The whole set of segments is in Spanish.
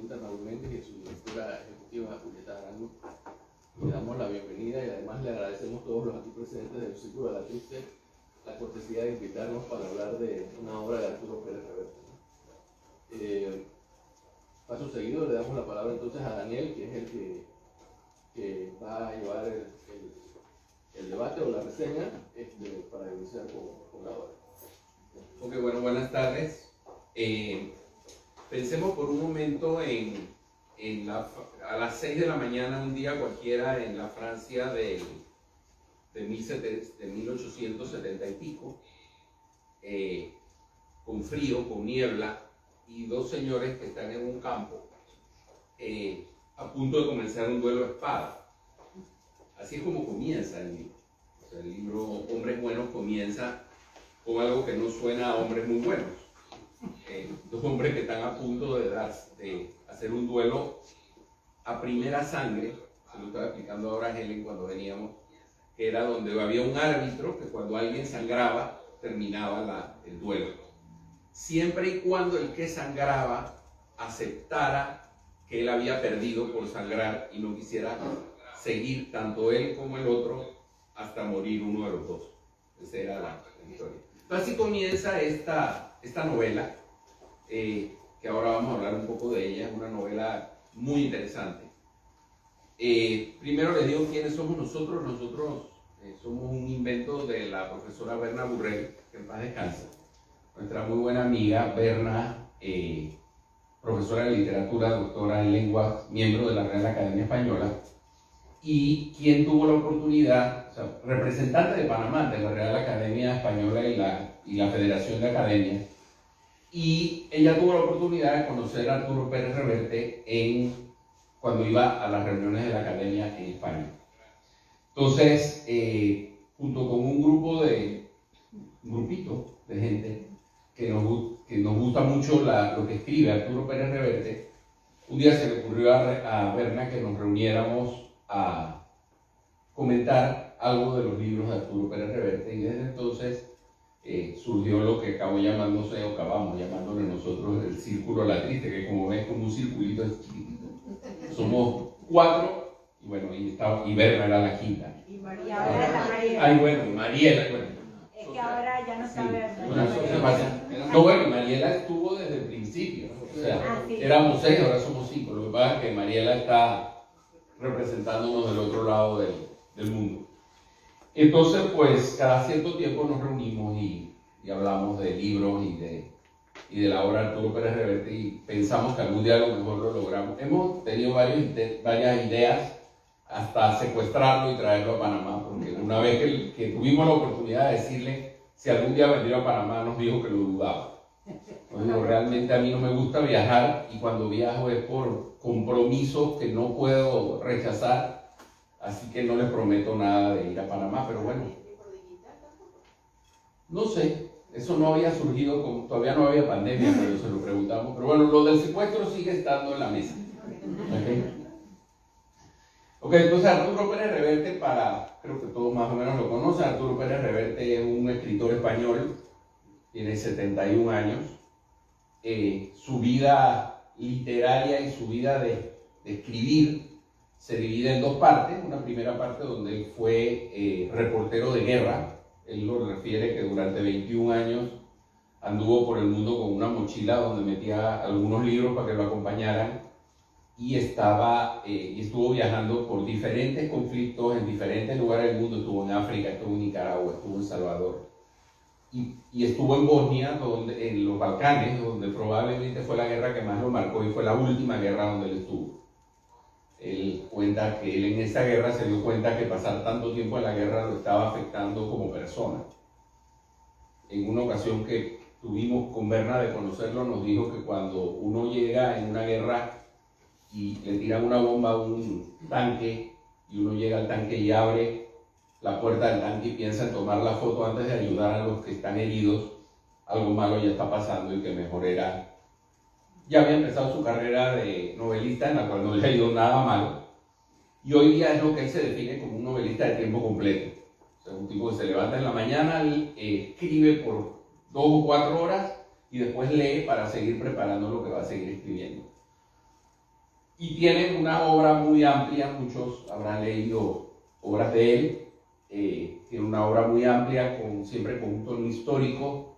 presidente Raúl Méndez y a su directora ejecutiva Julieta Arango. Le damos la bienvenida y además le agradecemos a todos los aquí presentes del Círculo de la Triste la cortesía de invitarnos para hablar de una obra de Arturo Pérez Reverte. Paso seguido le damos la palabra entonces a Daniel, que es el que va a llevar el debate o la reseña para iniciar con la obra. Ok, bueno, buenas tardes. Pensemos por un momento a las 6 de la mañana, un día cualquiera, en la Francia de 1870 y pico, con frío, con niebla, y dos señores que están en un campo a punto de comenzar un duelo a espada. Así es como comienza el libro. O sea, el libro Hombres Buenos comienza con algo que no suena a hombres muy buenos. Dos hombres que están a punto de hacer un duelo a primera sangre. Se lo estaba explicando ahora a Helen cuando veníamos, que era donde había un árbitro que cuando alguien sangraba terminaba el duelo, siempre y cuando el que sangraba aceptara que él había perdido por sangrar y no quisiera seguir tanto él como el otro hasta morir uno de los dos. Esa era la historia. Entonces así comienza esta novela, que ahora vamos a hablar un poco de ella. Es una novela muy interesante. Primero les digo quiénes somos nosotros. Nosotros somos un invento de la profesora Berna Burrell, que en paz descanse. Nuestra muy buena amiga Berna, profesora de literatura, doctora en lenguas, miembro de la Real Academia Española, y quien tuvo la oportunidad, o sea, representante de Panamá, de la Real Academia Española y la Federación de Academias, y ella tuvo la oportunidad de conocer a Arturo Pérez Reverte cuando iba a las reuniones de la Academia en España. Entonces, junto con un grupito de gente que nos gusta mucho lo que escribe Arturo Pérez Reverte, un día se le ocurrió a Berna que nos reuniéramos a comentar algo de los libros de Arturo Pérez Reverte, y desde entonces surgió lo que acabamos llamándole nosotros el Círculo de la Triste, que como ves, como un circulito es chiquitito. Somos 4, y bueno, y Berna era la quinta. Y María, ahora está María. Ay, bueno, Mariela, bueno. Es que ahora ya no está Berna. Una cosa. No, bueno, Mariela estuvo desde el principio, o sea, éramos 6, ahora somos 5. Lo que pasa es que Mariela está representándonos del otro lado del mundo. Entonces, pues, cada cierto tiempo nos reunimos y hablamos de libros y de la obra de Arturo Pérez Reverte, y pensamos que algún día a lo mejor lo logramos. Hemos tenido varias ideas, hasta secuestrarlo y traerlo a Panamá, porque una vez que tuvimos la oportunidad de decirle si algún día vendría a Panamá, nos dijo que lo dudaba. Entonces, realmente a mí no me gusta viajar, y cuando viajo es por compromisos que no puedo rechazar, así que no les prometo nada de ir a Panamá, pero bueno, no sé, eso no había surgido, todavía no había pandemia cuando se lo preguntamos, pero bueno, lo del secuestro sigue estando en la mesa. Ok, entonces Arturo Pérez Reverte, creo que todos más o menos lo conocen. Arturo Pérez Reverte es un escritor español, tiene 71 años. Su vida literaria y su vida de escribir se divide en dos partes. Una primera parte donde él fue reportero de guerra. Él lo refiere que durante 21 años anduvo por el mundo con una mochila donde metía algunos libros para que lo acompañaran, y estuvo viajando por diferentes conflictos en diferentes lugares del mundo. Estuvo en África, estuvo en Nicaragua, estuvo en Salvador, y estuvo en Bosnia, en los Balcanes, donde probablemente fue la guerra que más lo marcó, y fue la última guerra donde él estuvo. Él cuenta que él en esa guerra se dio cuenta que pasar tanto tiempo en la guerra lo estaba afectando como persona. En una ocasión que tuvimos con Berna de conocerlo, nos dijo que cuando uno llega en una guerra y le tiran una bomba a un tanque, y uno llega al tanque y abre la puerta del tanque y piensa en tomar la foto antes de ayudar a los que están heridos, algo malo ya está pasando, y que mejor era. Ya había empezado su carrera de novelista, en la cual no le ha ido nada malo, y hoy día es lo que él se define como un novelista de tiempo completo. O sea, un tipo que se levanta en la mañana, escribe por 2 o 4 horas y después lee para seguir preparando lo que va a seguir escribiendo. y tiene una obra muy amplia, muchos habrán leído obras de él, tiene una obra muy amplia, siempre con un tono histórico,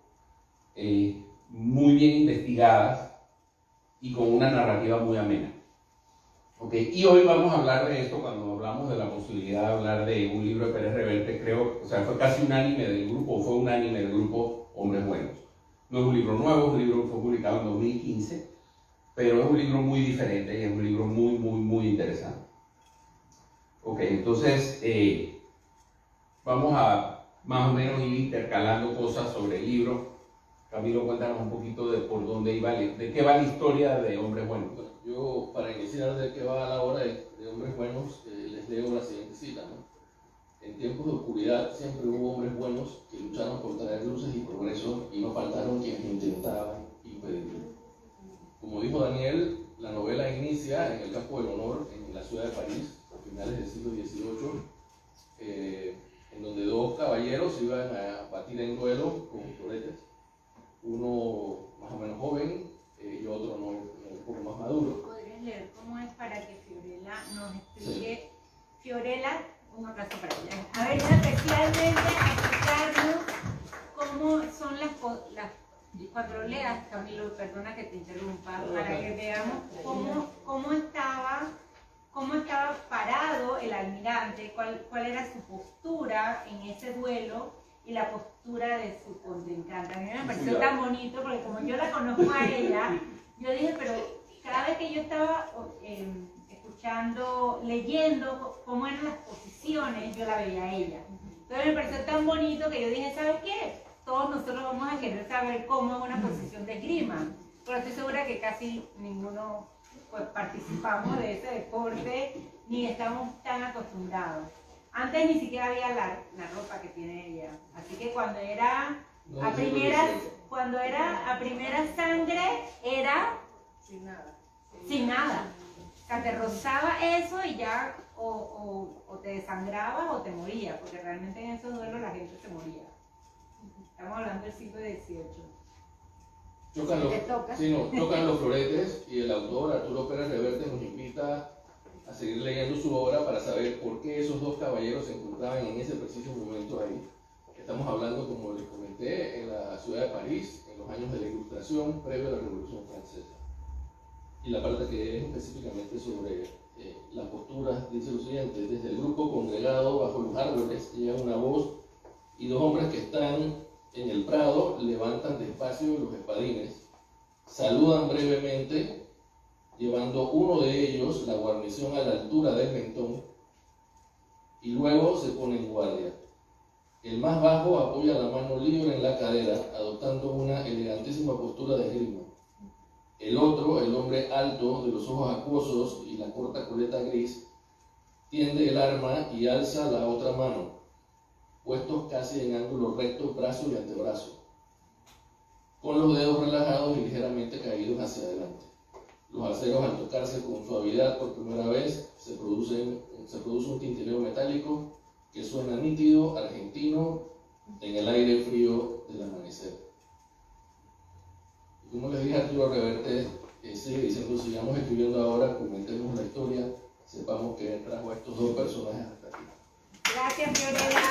muy bien investigadas y con una narrativa muy amena. Okay. Y hoy vamos a hablar de esto cuando hablamos de la posibilidad de hablar de un libro de Pérez Reverte, creo, o sea, fue casi unánime del grupo, o fue unánime del grupo Hombres Buenos. No es un libro nuevo, es un libro que fue publicado en 2015, pero es un libro muy diferente y es un libro muy, muy, muy interesante. Ok, entonces vamos a más o menos ir intercalando cosas sobre el libro. Camilo, cuéntanos un poquito de por dónde iba, de qué va la historia de Hombres Buenos. Bueno, yo para iniciar de qué va la obra de Hombres Buenos, les leo la siguiente cita, ¿no? En tiempos de oscuridad siempre hubo hombres buenos que lucharon por traer luces y progreso y no faltaron quienes intentaban impedirlo. Como dijo Daniel, la novela inicia en el campo del honor en la ciudad de París, a finales del siglo XVIII, en donde dos caballeros iban a batir en duelo con floretes, uno más o menos joven y otro un poco más maduro. ¿Podrías leer cómo es para que Fiorella nos explique? Sí. Fiorella, un abrazo para ella. A ver, especialmente a explicarnos cómo son las cuando leas, Camilo, perdona que te interrumpa, para que veamos cómo estaba parado el almirante, cuál era su postura en ese duelo y la postura de su contrincante. A mí me pareció tan bonito porque como yo la conozco a ella, yo dije, pero cada vez que yo estaba escuchando, leyendo cómo eran las posiciones, yo la veía a ella. Entonces me pareció tan bonito que yo dije, ¿sabes qué? Todos nosotros vamos a querer saber cómo es una posición de esgrima, pero estoy segura que casi ninguno pues, participamos de ese deporte ni estamos tan acostumbrados. Antes ni siquiera había la ropa que tiene ella, así que cuando era a primera sangre era sin nada. O sea, te rozaba eso y ya o te desangrabas o te morías, porque realmente en esos duelos la gente se moría. Estamos hablando del siglo XVIII. Tocan los floretes y el autor Arturo Pérez Reverte nos invita a seguir leyendo su obra para saber por qué esos dos caballeros se encontraban en ese preciso momento ahí. Estamos hablando, como les comenté, en la ciudad de París, en los años de la Ilustración, previo a la Revolución Francesa. Y la parte que es específicamente sobre las posturas dice lo siguiente: desde el grupo congregado bajo los árboles llega una voz y dos hombres que están en el prado levantan despacio los espadines, saludan brevemente, llevando uno de ellos la guarnición a la altura del mentón, y luego se pone en guardia. El más bajo apoya la mano libre en la cadera, adoptando una elegantísima postura de esgrima. El otro, el hombre alto, de los ojos acuosos y la corta coleta gris, tiende el arma y alza la otra mano, puestos casi en ángulo recto, brazo y antebrazo, con los dedos relajados y ligeramente caídos hacia adelante. Los aceros, al tocarse con suavidad por primera vez, se produce un tintineo metálico que suena nítido, argentino, en el aire frío del amanecer. Y como les dije, Arturo Reverte sigue diciendo: sigamos escribiendo ahora, comentemos la historia, sepamos que trajo a estos dos personajes hasta aquí. Gracias, Fiorella.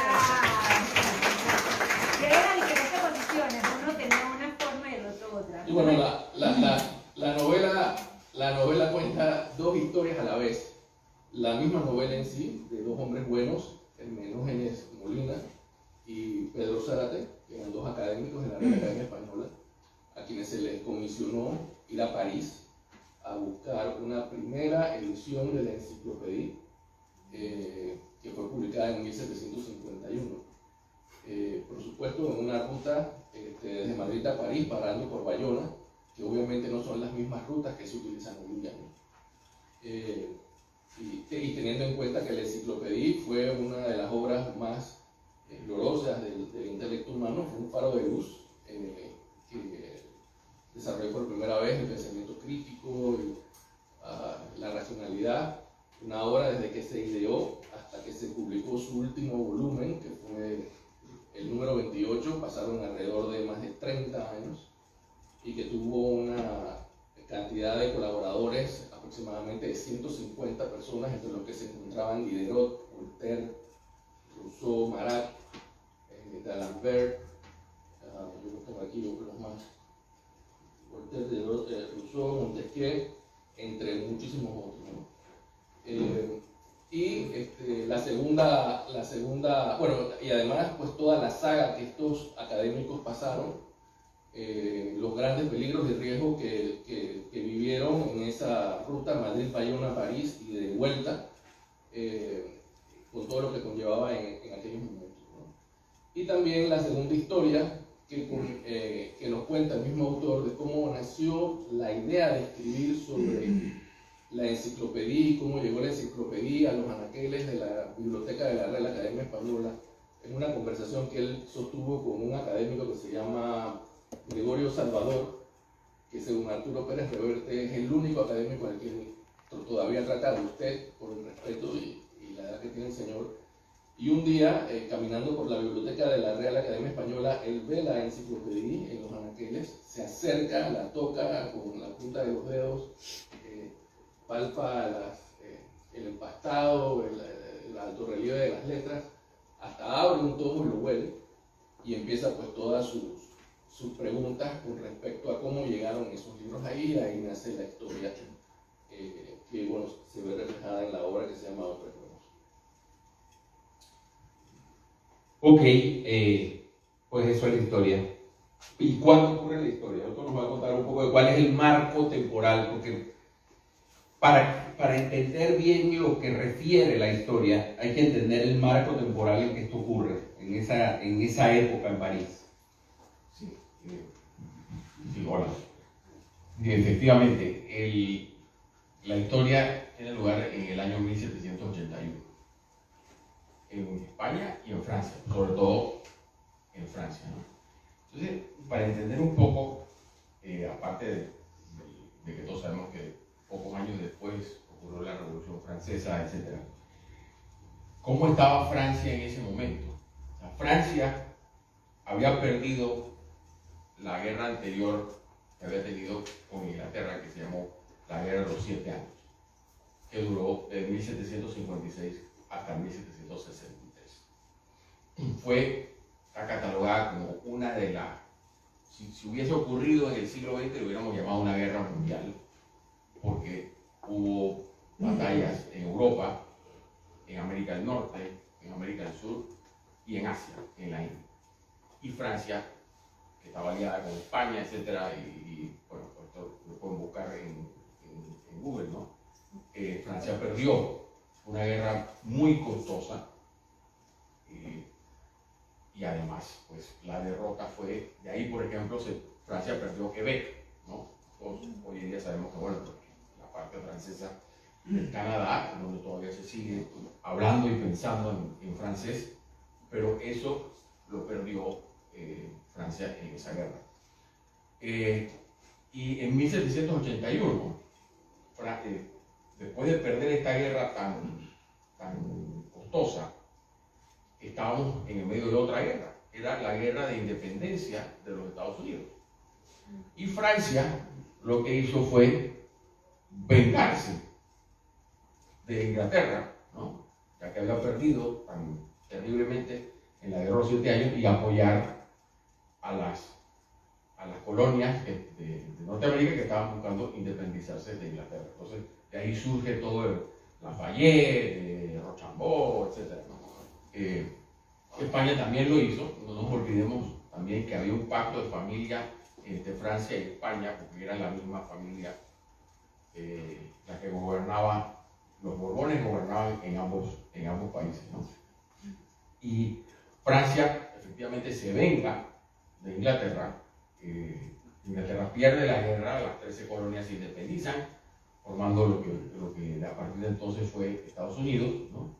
Era diferentes posiciones, uno tenía una forma y el otro otra. Y bueno, la novela cuenta dos historias a la vez. La misma novela en sí, de dos hombres buenos, Hermógenes Molina y Pedro Zárate, que eran dos académicos de la Real Academia Española, a quienes se les comisionó ir a París a buscar una primera edición de la enciclopedia, que fue publicada en 1751. Por supuesto, en una ruta desde Madrid a París, parando por Bayona, que obviamente no son las mismas rutas que se utilizan hoy día, ¿no? Y teniendo en cuenta que la enciclopedia fue una de las obras más gloriosas del intelecto humano, fue un faro de luz que desarrolló por primera vez el pensamiento crítico y la racionalidad. Una obra desde que se ideó hasta que se publicó su último volumen, que fue el número 28, pasaron alrededor de más de 30 años, y que tuvo una cantidad de colaboradores, aproximadamente de 150 personas, entre los que se encontraban Diderot, Voltaire, Rousseau, Marat, d'Alembert, yo los tengo aquí, los más, Voltaire, Diderot, Rousseau, Montesquieu, entre muchísimos otros, ¿no? La segunda, bueno, y además pues toda la saga que estos académicos pasaron, los grandes peligros y riesgos que vivieron en esa ruta Madrid-Bayona-París y de vuelta, con todo lo que conllevaba en aquellos momentos, ¿no? Y también la segunda historia que nos cuenta el mismo autor de cómo nació la idea de escribir sobre la enciclopedia y cómo llegó la enciclopedia a los anaqueles de la Biblioteca de la Real Academia Española, en una conversación que él sostuvo con un académico que se llama Gregorio Salvador, que según Arturo Pérez Reverte es el único académico al que todavía trata de usted, por el respeto y la edad que tiene el señor. Y un día, caminando por la biblioteca de la Real Academia Española, él ve la enciclopedia en los anaqueles, se acerca, la toca con la punta de los dedos, palpa el empastado, el alto relieve de las letras, hasta abre un tomo y lo huele, y empieza pues todas sus preguntas con respecto a cómo llegaron esos libros ahí, y ahí nace la historia que bueno, se ve reflejada en la obra que se llama Otros Nuevos. Ok, pues eso es la historia. ¿Y cuándo ocurre la historia? Esto nos va a contar un poco de cuál es el marco temporal, porque para entender bien lo que refiere la historia, hay que entender el marco temporal en que esto ocurre, en esa época en París. Sí, hola. Y efectivamente, la historia tiene lugar en el año 1781, en España y en Francia, sobre todo en Francia, ¿no? Entonces, para entender un poco, aparte de que todos sabemos que pocos años después ocurrió la Revolución Francesa, etc. ¿Cómo estaba Francia en ese momento? O sea, Francia había perdido la guerra anterior que había tenido con Inglaterra, que se llamó la Guerra de los 7 años, que duró de 1756 hasta 1763. Está catalogada como una de las, si hubiese ocurrido en el siglo XX, lo hubiéramos llamado una guerra mundial, porque hubo batallas en Europa, en América del Norte, en América del Sur y en Asia, en la India. Y Francia, que estaba aliada con España, etc. Y bueno, esto lo pueden buscar en Google, ¿no? Francia perdió una guerra muy costosa y además, pues la derrota fue, de ahí por ejemplo, Francia perdió Quebec, ¿no? Hoy en día sabemos que, bueno, la parte francesa del Canadá, donde todavía se sigue hablando y pensando en francés, pero eso lo perdió Francia en esa guerra. Y en 1781, después de perder esta guerra tan costosa, estábamos en el medio de otra guerra, era la guerra de independencia de los Estados Unidos. Y Francia lo que hizo fue vengarse de Inglaterra, ¿no? Ya que había perdido tan terriblemente en la guerra de los 7 años, y apoyar a las colonias de Norteamérica que estaban buscando independizarse de Inglaterra. Entonces, de ahí surge todo el Lafayette, Rochambeau, etc., ¿no? España también lo hizo, no nos olvidemos también que había un pacto de familia entre Francia y España, porque era la misma familia la que gobernaba, los Borbones gobernaban en ambos países, ¿no? Y Francia efectivamente se venga de Inglaterra. Inglaterra pierde la guerra, las 13 colonias se independizan, formando lo que a partir de entonces fue Estados Unidos, ¿no?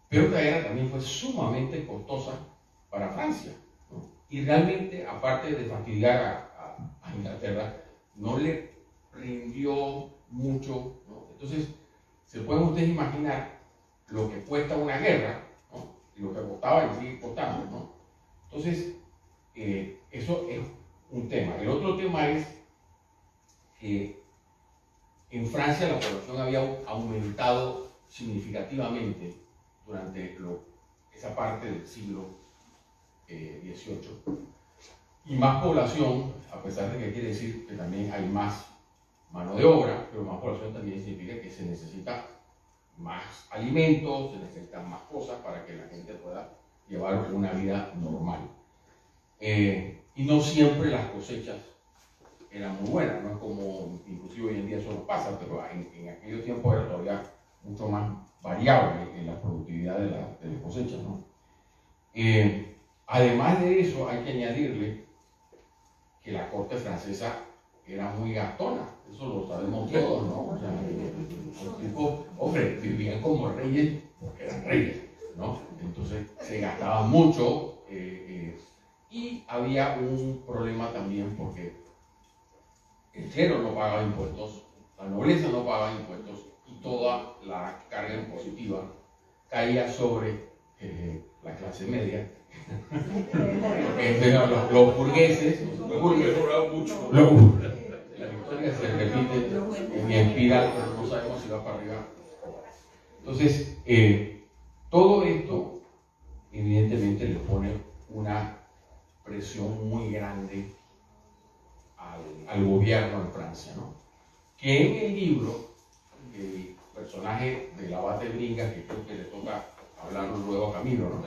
Pero la guerra también fue sumamente costosa para Francia, ¿no? Y realmente, aparte de fastidiar a Inglaterra, no le rindió mucho, ¿no? Entonces, se pueden ustedes imaginar lo que cuesta una guerra, ¿no? Y lo que costaba y sigue costando, ¿no? Entonces, eso es un tema. El otro tema es que En Francia la población había aumentado significativamente durante esa parte del siglo XVIII. Y más población, a pesar de que quiere decir que también hay más mano de obra, pero más población también significa que se necesita más alimentos, se necesitan más cosas para que la gente pueda llevar una vida normal. Y no siempre las cosechas eran muy buenas, no es como inclusive hoy en día eso no pasa, pero en aquellos tiempos era todavía mucho más variable en la productividad de las cosechas, ¿no? Además de eso, hay que añadirle que la corte francesa era muy gastona, eso lo sabemos todos, ¿no? O sea, los tipos, hombre, vivían como reyes porque eran reyes, ¿no? Entonces se gastaba mucho y había un problema también porque el clero no pagaba impuestos, la nobleza no pagaba impuestos y toda la carga impositiva caía sobre la clase media. Los burgueses, mucho. la historia se repite en espiral, pero no sabemos si va para arriba. Entonces, todo esto evidentemente le pone una presión muy grande al gobierno de Francia, ¿no? Que en el libro, el personaje del abate Bringas, que creo que le toca hablarlo luego a Camilo, ¿no?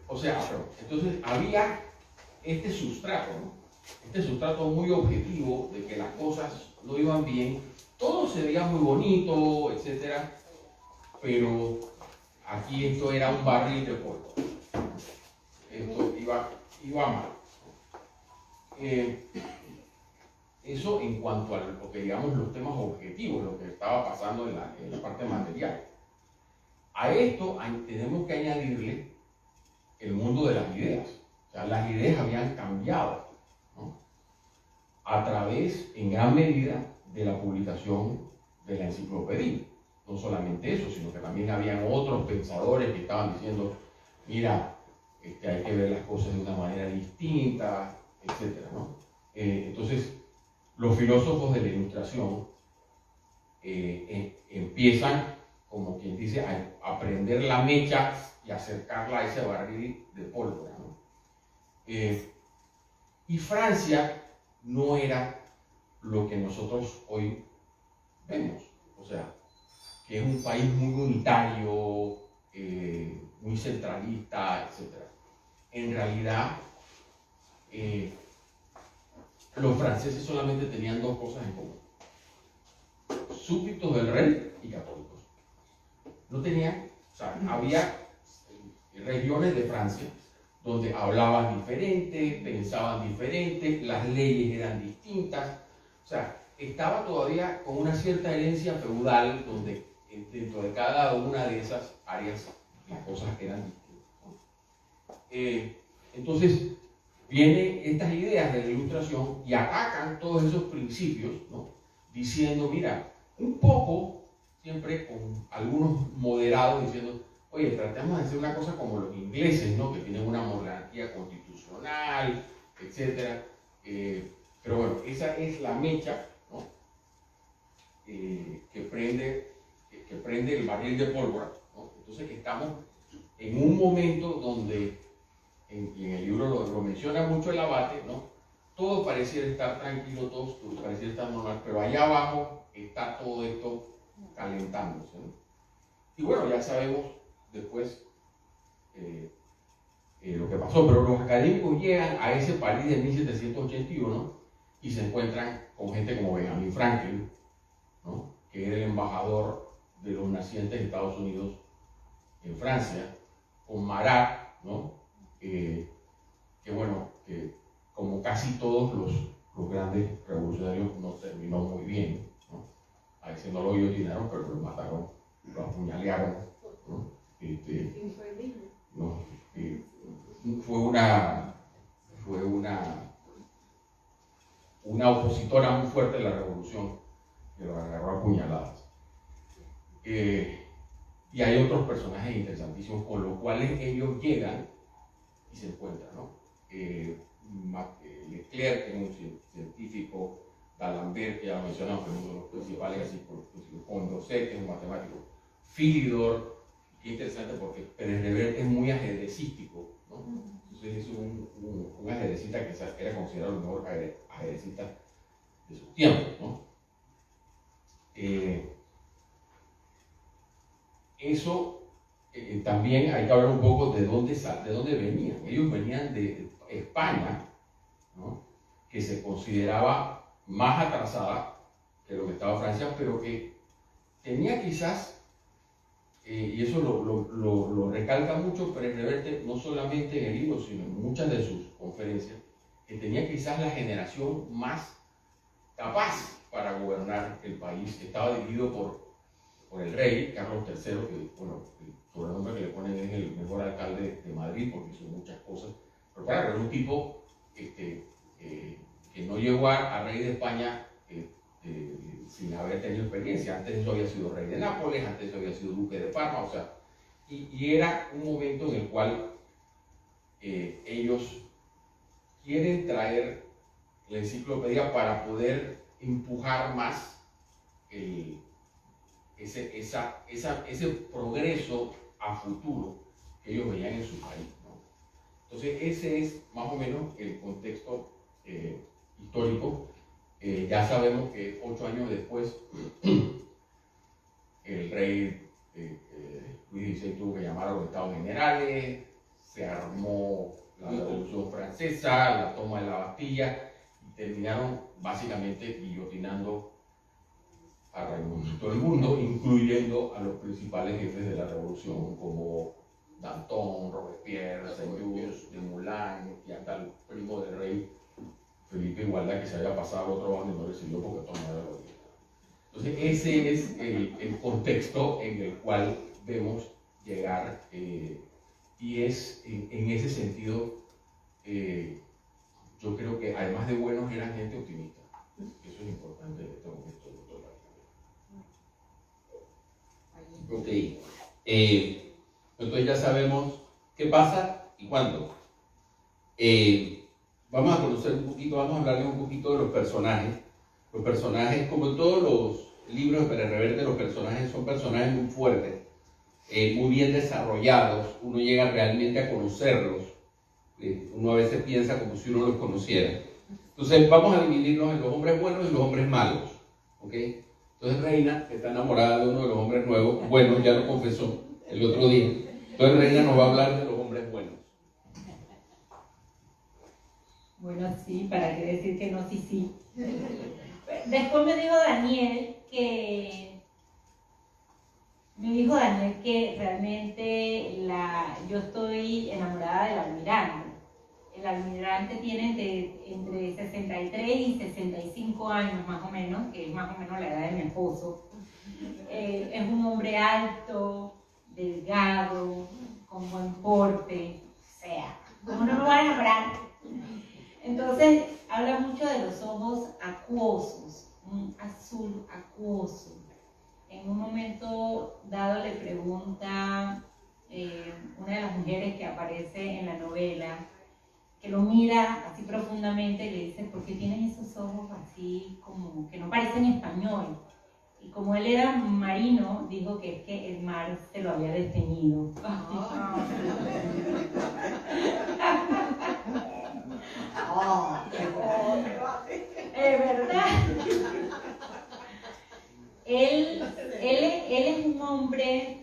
O sea, entonces había este sustrato, ¿no? Este sustrato muy objetivo de que las cosas no iban bien, todo se veía muy bonito, etcétera, pero aquí esto era un barril de polvo. Esto iba mal. Eso en cuanto a lo que digamos los temas objetivos, lo que estaba pasando en la parte material. A esto tenemos que añadirle el mundo de las ideas. O sea, las ideas habían cambiado, ¿no? A través, en gran medida, de la publicación de la enciclopedia. No solamente eso, sino que también habían otros pensadores que estaban diciendo, mira, hay que ver las cosas de una manera distinta, etc., ¿no? Entonces, los filósofos de la Ilustración empiezan, como quien dice, a prender la mecha y acercarla a ese barril de pólvora, ¿no? Y Francia no era lo que nosotros hoy vemos, o sea, que es un país muy unitario, muy centralista, etc. En realidad, los franceses solamente tenían dos cosas en común: súbditos del rey y católicos. No tenían, o sea, había regiones de Francia donde hablaban diferente, pensaban diferente, las leyes eran distintas, o sea, estaba todavía con una cierta herencia feudal donde dentro de cada una de esas áreas las cosas eran distintas, ¿no? Entonces, vienen estas ideas de la Ilustración y atacan todos esos principios, ¿no? Diciendo, mira, un poco, siempre con algunos moderados, diciendo, oye, tratemos de hacer una cosa como los ingleses, ¿no? Que tienen una monarquía constitucional, etc. Pero bueno, esa es la mecha, ¿no? Que prende el barril de pólvora, ¿no? Entonces estamos en un momento donde, y en el libro lo menciona mucho el abate, ¿no? Todo pareciera estar tranquilo, todo pareciera estar normal, pero allá abajo está todo esto calentándose, ¿no? Y bueno, ya sabemos después lo que pasó, pero los académicos llegan a ese París de 1781 y se encuentran con gente como Benjamin Franklin, ¿no? Que era el embajador de los nacientes de Estados Unidos en Francia, con Marat, ¿no? Que bueno, que como casi todos los grandes revolucionarios no terminó muy bien, ¿no? A ese no lo guillotinaron, pero lo mataron, lo apuñalearon, ¿no? No, fue una opositora muy fuerte de la revolución que lo agarró a puñaladas. Y hay otros personajes interesantísimos con los cuales ellos llegan y se encuentran, ¿no? Leclerc, que es un científico D'Alembert, que ya lo mencionamos, que es uno de los principales, así por Condorcet, que es un matemático, Philidor, qué interesante porque Pérez Reverte es muy ajedrecístico, ¿no? Entonces es un ajedrecista que era considerado el mejor ajedrecista de su tiempo, ¿no? Eso también hay que hablar un poco de dónde venían. Ellos venían de España, ¿no? Que se consideraba más atrasada que lo que estaba Francia, pero que tenía quizás, y eso lo recalca mucho Pérez Reverte, no solamente en el libro, sino en muchas de sus conferencias, que tenía quizás la generación más capaz para gobernar el país, que estaba dirigido por el rey Carlos III, que, bueno, el sobrenombre que le ponen es el mejor alcalde de Madrid, porque hizo muchas cosas, pero claro, era un tipo que no llegó a rey de España sin haber tenido experiencia. Antes de eso había sido rey de Nápoles, antes de eso había sido duque de Parma, o sea, y era un momento en el cual ellos quieren traer la enciclopedia para poder empujar más ese progreso a futuro que ellos veían en su país, ¿no? Entonces ese es más o menos el contexto histórico. Ya sabemos que 8 años después el rey Luis XVI tuvo que llamar a los Estados Generales, se armó la Revolución Francesa, la toma de la Bastilla, y terminaron básicamente guillotinando a todo el mundo, incluyendo a los principales jefes de la revolución como Danton, Robespierre, Saint-Just, Dumoulin, y hasta el primo del rey Felipe Igualdad, que se había pasado al otro bando y no recibió porque todo no era lo mismo. Entonces ese es el contexto en el cual vemos llegar, y es en ese sentido, yo creo que además de buenos eran gente optimista. Eso es importante en este momento, doctor. Ok. Entonces ya sabemos qué pasa y cuándo. Vamos a conocer un poquito, vamos a hablarles un poquito de los personajes. Los personajes, como todos los libros de Pérez Reverte, los personajes son personajes muy fuertes, muy bien desarrollados. Uno llega realmente a conocerlos. Uno a veces piensa como si uno los conociera. Entonces vamos a dividirnos en los hombres buenos y los hombres malos. ¿Okay? Entonces Reina, que está enamorada de uno de los hombres nuevos, bueno, ya lo confesó el otro día. Entonces Reina nos va a hablar de los hombres buenos. Bueno, sí, ¿para qué decir que no? Sí. Después me dijo Daniel que realmente yo estoy enamorada del almirante. El almirante tiene entre 63 y 65 años más o menos, que es más o menos la edad de mi esposo. Es un hombre alto, delgado, con buen porte, o sea, ¿cómo no me va a enamorar? Entonces, habla mucho de los ojos acuosos, un azul acuoso. En un momento dado le pregunta una de las mujeres que aparece en la novela, que lo mira así profundamente y le dice, ¿por qué tienes esos ojos así como que no parecen español? Y como él era marino, dijo que es que el mar se lo había desteñido. Es verdad. Él es un hombre,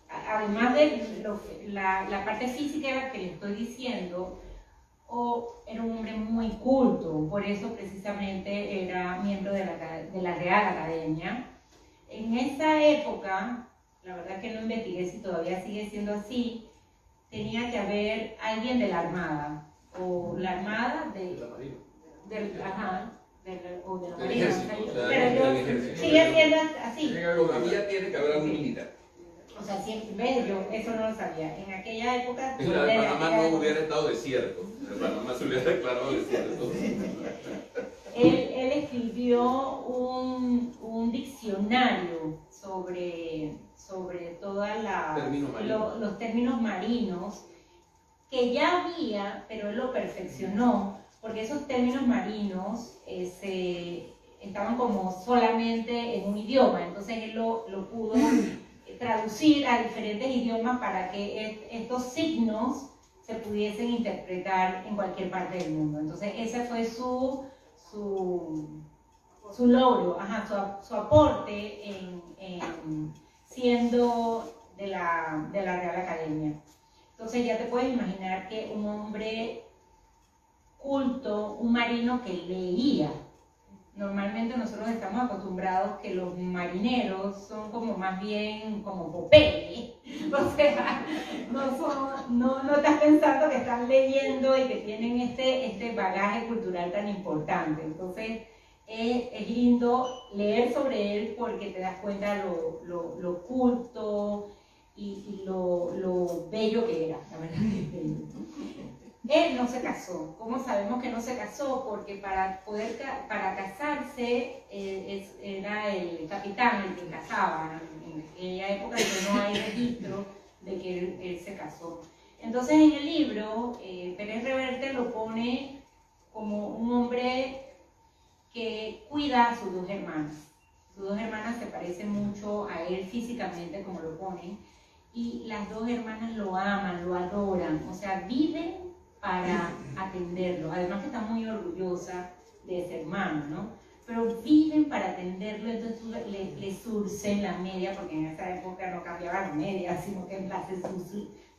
además de la parte física que le estoy diciendo, era un hombre muy culto, por eso precisamente era miembro de la Real Academia. En esa época, la verdad que no investigué si todavía sigue siendo así, tenía que haber alguien de la Armada, o la Armada o de la Marina. Pero sigue siendo así. Todavía tiene que haber algún militar. O sea, siempre, ¿ves? Yo eso no lo sabía. En aquella época... En Panamá no hubiera estado desierto. En Panamá se hubiera declarado desierto. Él escribió un diccionario sobre todos los términos marinos que ya había, pero él lo perfeccionó, porque esos términos marinos estaban como solamente en un idioma, entonces él lo pudo traducir a diferentes idiomas para que estos signos se pudiesen interpretar en cualquier parte del mundo. Entonces ese fue su logro, su aporte en siendo de la Real Academia. Entonces ya te puedes imaginar que un hombre culto, un marino que leía. Normalmente nosotros estamos acostumbrados que los marineros son como más bien como Popeye, o sea, no estás pensando que están leyendo y que tienen este bagaje cultural tan importante. Entonces es lindo leer sobre él porque te das cuenta lo culto y lo bello que era, la verdad que es bello. Él no se casó. ¿Cómo sabemos que no se casó? Porque para casarse era el capitán el que casaba. En aquella época no hay registro de que él se casó. Entonces en el libro Pérez Reverte lo pone como un hombre que cuida a sus dos hermanas. Sus dos hermanas se parecen mucho a él físicamente, como lo ponen, y las dos hermanas lo aman, lo adoran, o sea, viven para atenderlo. Además que está muy orgullosa de ese hermano, ¿no? Pero viven para atenderlo, entonces le surcen la media, porque en esa época no cambiaban las medias, sino que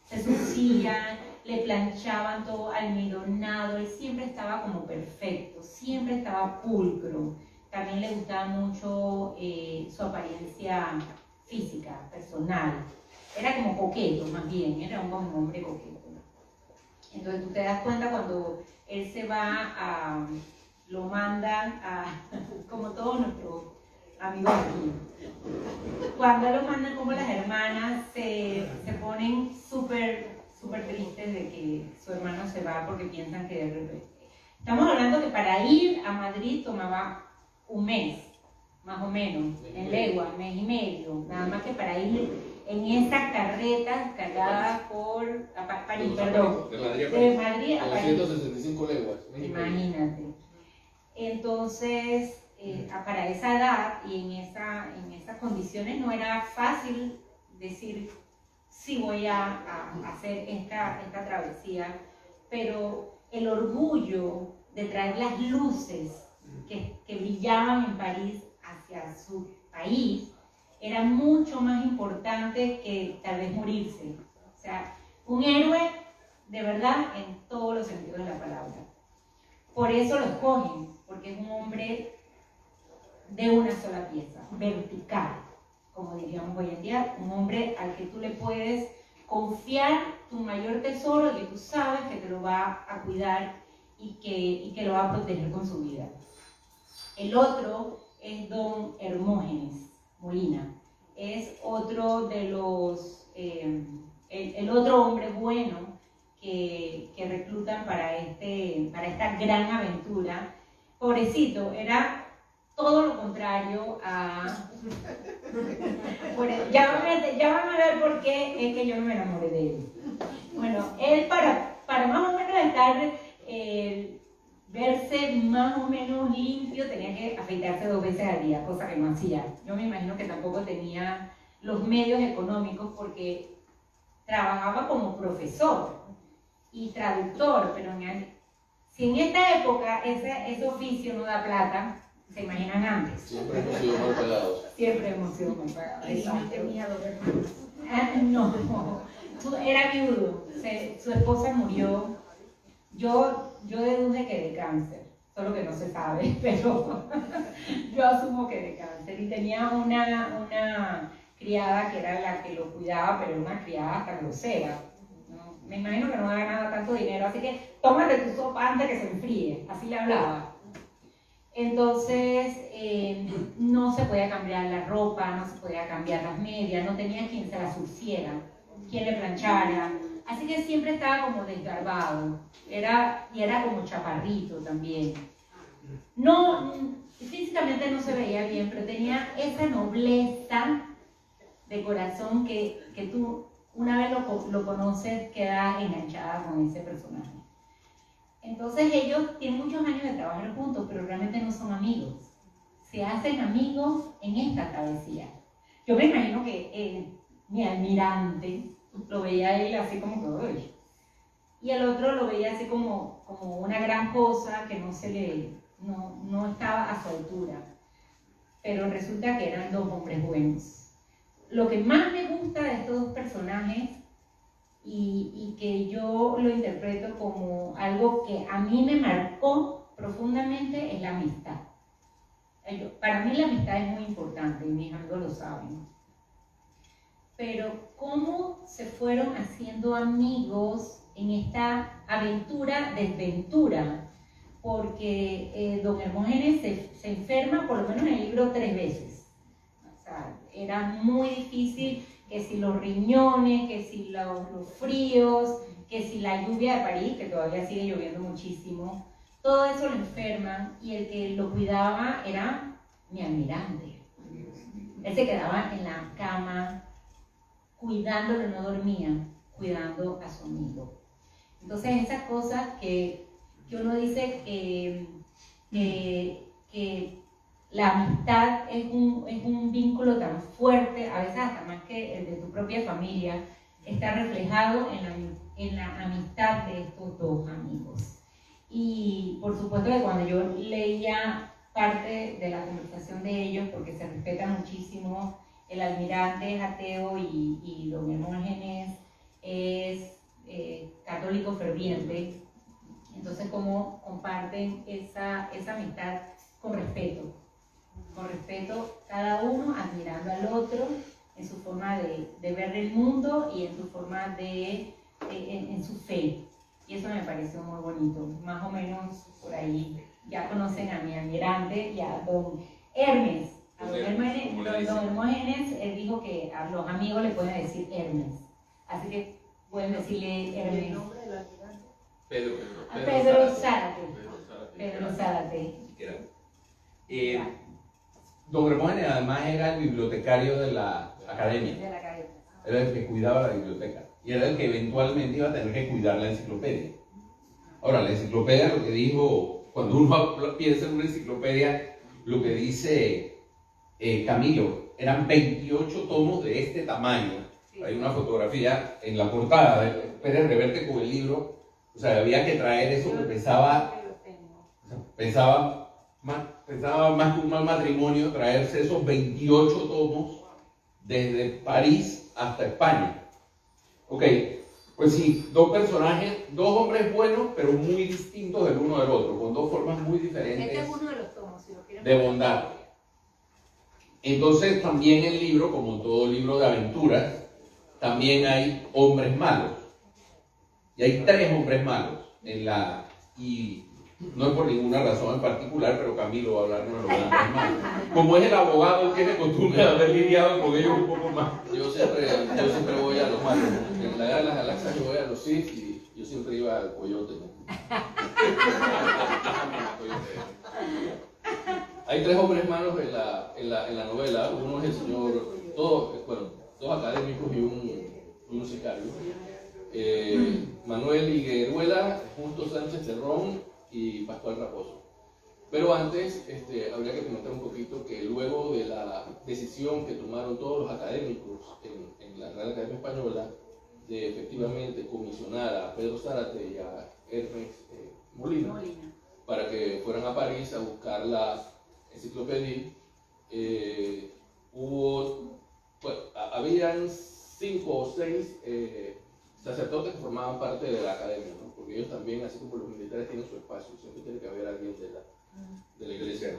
se surcían, le planchaban todo almidonado, él siempre estaba como perfecto, siempre estaba pulcro. También le gustaba mucho su apariencia física, personal. Era como coqueto, más bien, era un hombre coqueto. Entonces tú te das cuenta cuando él se va lo mandan como todos nuestros amigos aquí, cuando lo mandan, como las hermanas se ponen súper tristes de que su hermano se va porque piensan que de repente. Estamos hablando que para ir a Madrid tomaba un mes, más o menos, en legua, mes y medio, nada más que para ir en esa carreta cargada por París, perdón, de Madrid a París. 165 leguas. Imagínate. Entonces, para esa edad y en esas condiciones no era fácil decir sí voy a hacer esta travesía, pero el orgullo de traer las luces que brillaban en París hacia su país era mucho más importante que tal vez morirse. O sea, un héroe de verdad en todos los sentidos de la palabra. Por eso lo escogen, porque es un hombre de una sola pieza, vertical, como diríamos hoy en día, un hombre al que tú le puedes confiar tu mayor tesoro, que tú sabes que te lo va a cuidar y que lo va a proteger con su vida. El otro es don Hermógenes Molina, es otro de los, el otro hombre bueno que reclutan para esta gran aventura. Pobrecito, era todo lo contrario a... ya van a ver por qué es que yo no me enamoré de él. Bueno, él para más o menos estar... verse más o menos limpio, tenía que afeitarse 2 veces al día, cosa que no hacía. Yo me imagino que tampoco tenía los medios económicos porque trabajaba como profesor y traductor, pero si en esta época ese oficio no da plata, se imaginan antes. Siempre hemos sido mal pagados. Siempre hemos sido mal pagados. Y no tenía 2 hermanos. No, era viudo, su esposa murió. Yo deduje que de cáncer, solo que no se sabe, pero yo asumo que de cáncer. Y tenía una criada que era la que lo cuidaba, pero una criada hasta grosera. ¿No? Me imagino que no ganaba tanto dinero, así que tómate tu sopa antes que se enfríe, así le hablaba. Entonces, no se podía cambiar la ropa, no se podía cambiar las medias, no tenía quien se las surciera, quien le planchara. Así que siempre estaba como desgarbado, y era como chaparrito también. No, físicamente no se veía bien, pero tenía esa nobleza de corazón que tú, una vez lo conoces, quedas enganchada con ese personaje. Entonces ellos tienen muchos años de trabajar juntos, pero realmente no son amigos. se hacen amigos en esta travesía. Yo me imagino que mi almirante lo veía a él así como que, uy, y el otro lo veía así como una gran cosa que no estaba a su altura. Pero resulta que eran dos hombres buenos. Lo que más me gusta de estos dos personajes y que yo lo interpreto como algo que a mí me marcó profundamente es la amistad. Para mí la amistad es muy importante y mis amigos lo saben. Pero cómo se fueron haciendo amigos en esta aventura-desventura, porque don Hermógenes se enferma por lo menos en el libro 3 veces. O sea, era muy difícil, que si los riñones, que si los fríos, que si la lluvia de París, que todavía sigue lloviendo muchísimo, todo eso lo enferman y el que lo cuidaba era mi almirante. Él se quedaba en la cama, cuidándolo, no dormía, cuidando a su amigo. Entonces esas cosas que uno dice que la amistad es un vínculo tan fuerte, a veces hasta más que el de tu propia familia, está reflejado en la amistad de estos dos amigos. Y por supuesto que cuando yo leía parte de la conversación de ellos, porque se respeta muchísimo, el almirante es ateo y don Hermógenes es católico ferviente, entonces cómo comparten esa amistad con respeto, cada uno admirando al otro en su forma de ver el mundo y en su forma en su fe. Y eso me pareció muy bonito. Más o menos por ahí ya conocen a mi almirante y a don Hermes. A don Hermógenes, él dijo que a los amigos le pueden decir Hermes. Así que pueden decirle Hermes. ¿El nombre del almirante? Pedro Zárate. Pedro Zárate. Don Hermógenes además era el bibliotecario de la academia. Era el que cuidaba la biblioteca. Y era el que eventualmente iba a tener que cuidar la enciclopedia. Ahora, la enciclopedia, lo que dijo, cuando uno piensa en una enciclopedia, lo que dice Camilo, eran 28 tomos de este tamaño. Sí. Hay una fotografía en la portada de Pérez Reverte con el libro. O sea, había que traer eso que pensaba más que un mal matrimonio, traerse esos 28 tomos desde París hasta España. Ok, pues sí, dos personajes, dos hombres buenos, pero muy distintos el uno del otro, con dos formas muy diferentes. Este es uno de los tomos, si lo quieren de bondad. Entonces también el libro, como todo libro de aventuras, también hay hombres malos. Y hay 3 hombres malos y no es por ninguna razón en particular, pero Camilo va a hablarnos de los hombres malos. Como es el abogado, él tiene costumbre de haber lidiado con ellos un poco más. Yo siempre voy a los malos. En la Guerra de las Galaxias yo voy a los Sith y yo siempre iba al coyote. Hay 3 hombres malos en la novela. Uno es el señor, dos académicos y un sicario. Manuel Higueruela, Justo Sánchez Terrón y Pascual Raposo. Pero antes habría que comentar un poquito que luego de la decisión que tomaron todos los académicos en la Real Academia Española de efectivamente comisionar a Pedro Zárate y a Hermes Molina para que fueran a París a buscar la enciclopedia, habían 5 o 6 sacerdotes que formaban parte de la academia, ¿no? Porque ellos también, así como los militares, tienen su espacio, siempre tiene que haber alguien de la iglesia.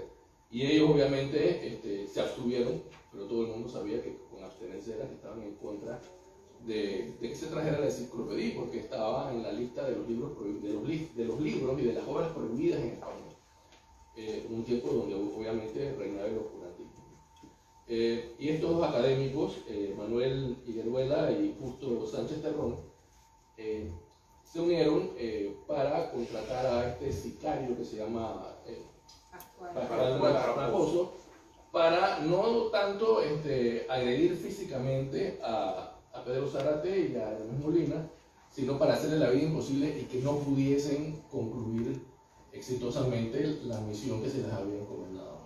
Y ellos obviamente se abstuvieron, pero todo el mundo sabía que con abstenencia era que estaban en contra de que se trajera la enciclopedia, porque estaba en la lista de los libros y de las obras prohibidas en España. Un tiempo donde obviamente reinaba el oscurantismo. Y estos dos académicos, Manuel Higueruela y Justo Sánchez Terrón, se unieron para contratar a este sicario que se llama Pascual Raposo, para no tanto agredir físicamente a Pedro Zárate y a Hermes Molina, sino para hacerle la vida imposible y que no pudiesen concluir exitosamente la misión que se les había encomendado.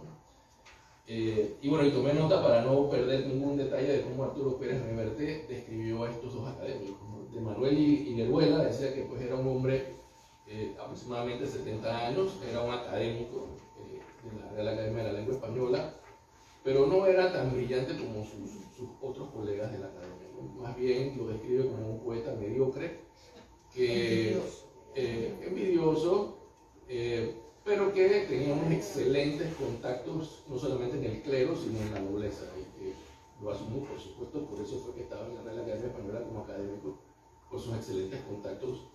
Y bueno, y tomé nota para no perder ningún detalle de cómo Arturo Pérez Reverte describió a estos dos académicos, ¿no? De Manuel Higueruela decía que pues era un hombre aproximadamente 70 años, era un académico de la Real Academia de la Lengua Española, pero no era tan brillante como sus otros colegas de la academia, ¿no? Más bien lo describe como un poeta mediocre, envidioso, pero que tenía unos excelentes contactos, no solamente en el clero, sino en la nobleza, y que lo asumió, por supuesto, por eso fue que estaba en la Real Academia Española como académico, por sus excelentes contactos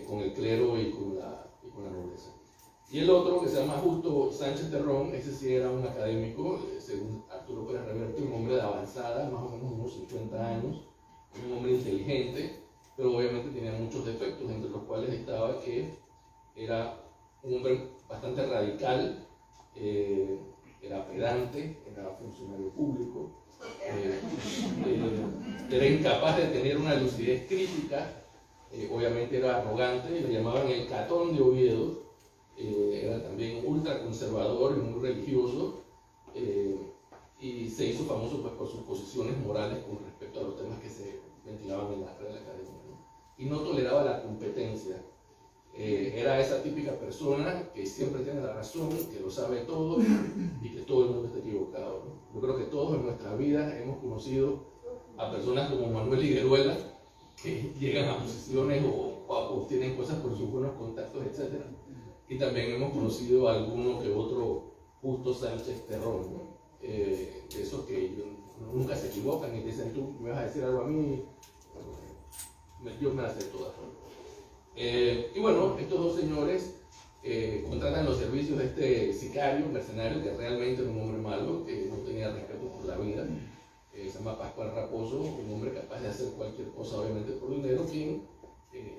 con el clero y con la nobleza. Y el otro, que se llama Justo Sánchez Terrón, ese sí era un académico, según Arturo Pérez Reverte, un hombre de avanzada, más o menos unos 50 años, un hombre inteligente, pero obviamente tenía muchos defectos, entre los cuales estaba que era un hombre bastante radical, era pedante, era funcionario público, era incapaz de tener una lucidez crítica, obviamente era arrogante, le llamaban el Catón de Oviedo, era también ultraconservador y muy religioso, y se hizo famoso pues, por sus posiciones morales con respecto a los temas que se ventilaban en la Real Academia, ¿no? Y no toleraba la competencia. Era esa típica persona que siempre tiene la razón, que lo sabe todo y que todo el mundo está equivocado, ¿no? Yo creo que todos en nuestras vidas hemos conocido a personas como Manuel Higueruela que llegan a posiciones o obtienen cosas por sus buenos contactos, etc. Y también hemos conocido a alguno que otro Justo Sánchez Terrón, ¿no? De esos que nunca se equivocan y dicen, tú me vas a decir algo a mí, yo me las sé todas, ¿no? Y bueno, estos dos señores contratan los servicios de este sicario, mercenario, que realmente era un hombre malo, que no tenía respeto por la vida, se llama Pascual Raposo, un hombre capaz de hacer cualquier cosa, obviamente por dinero, quien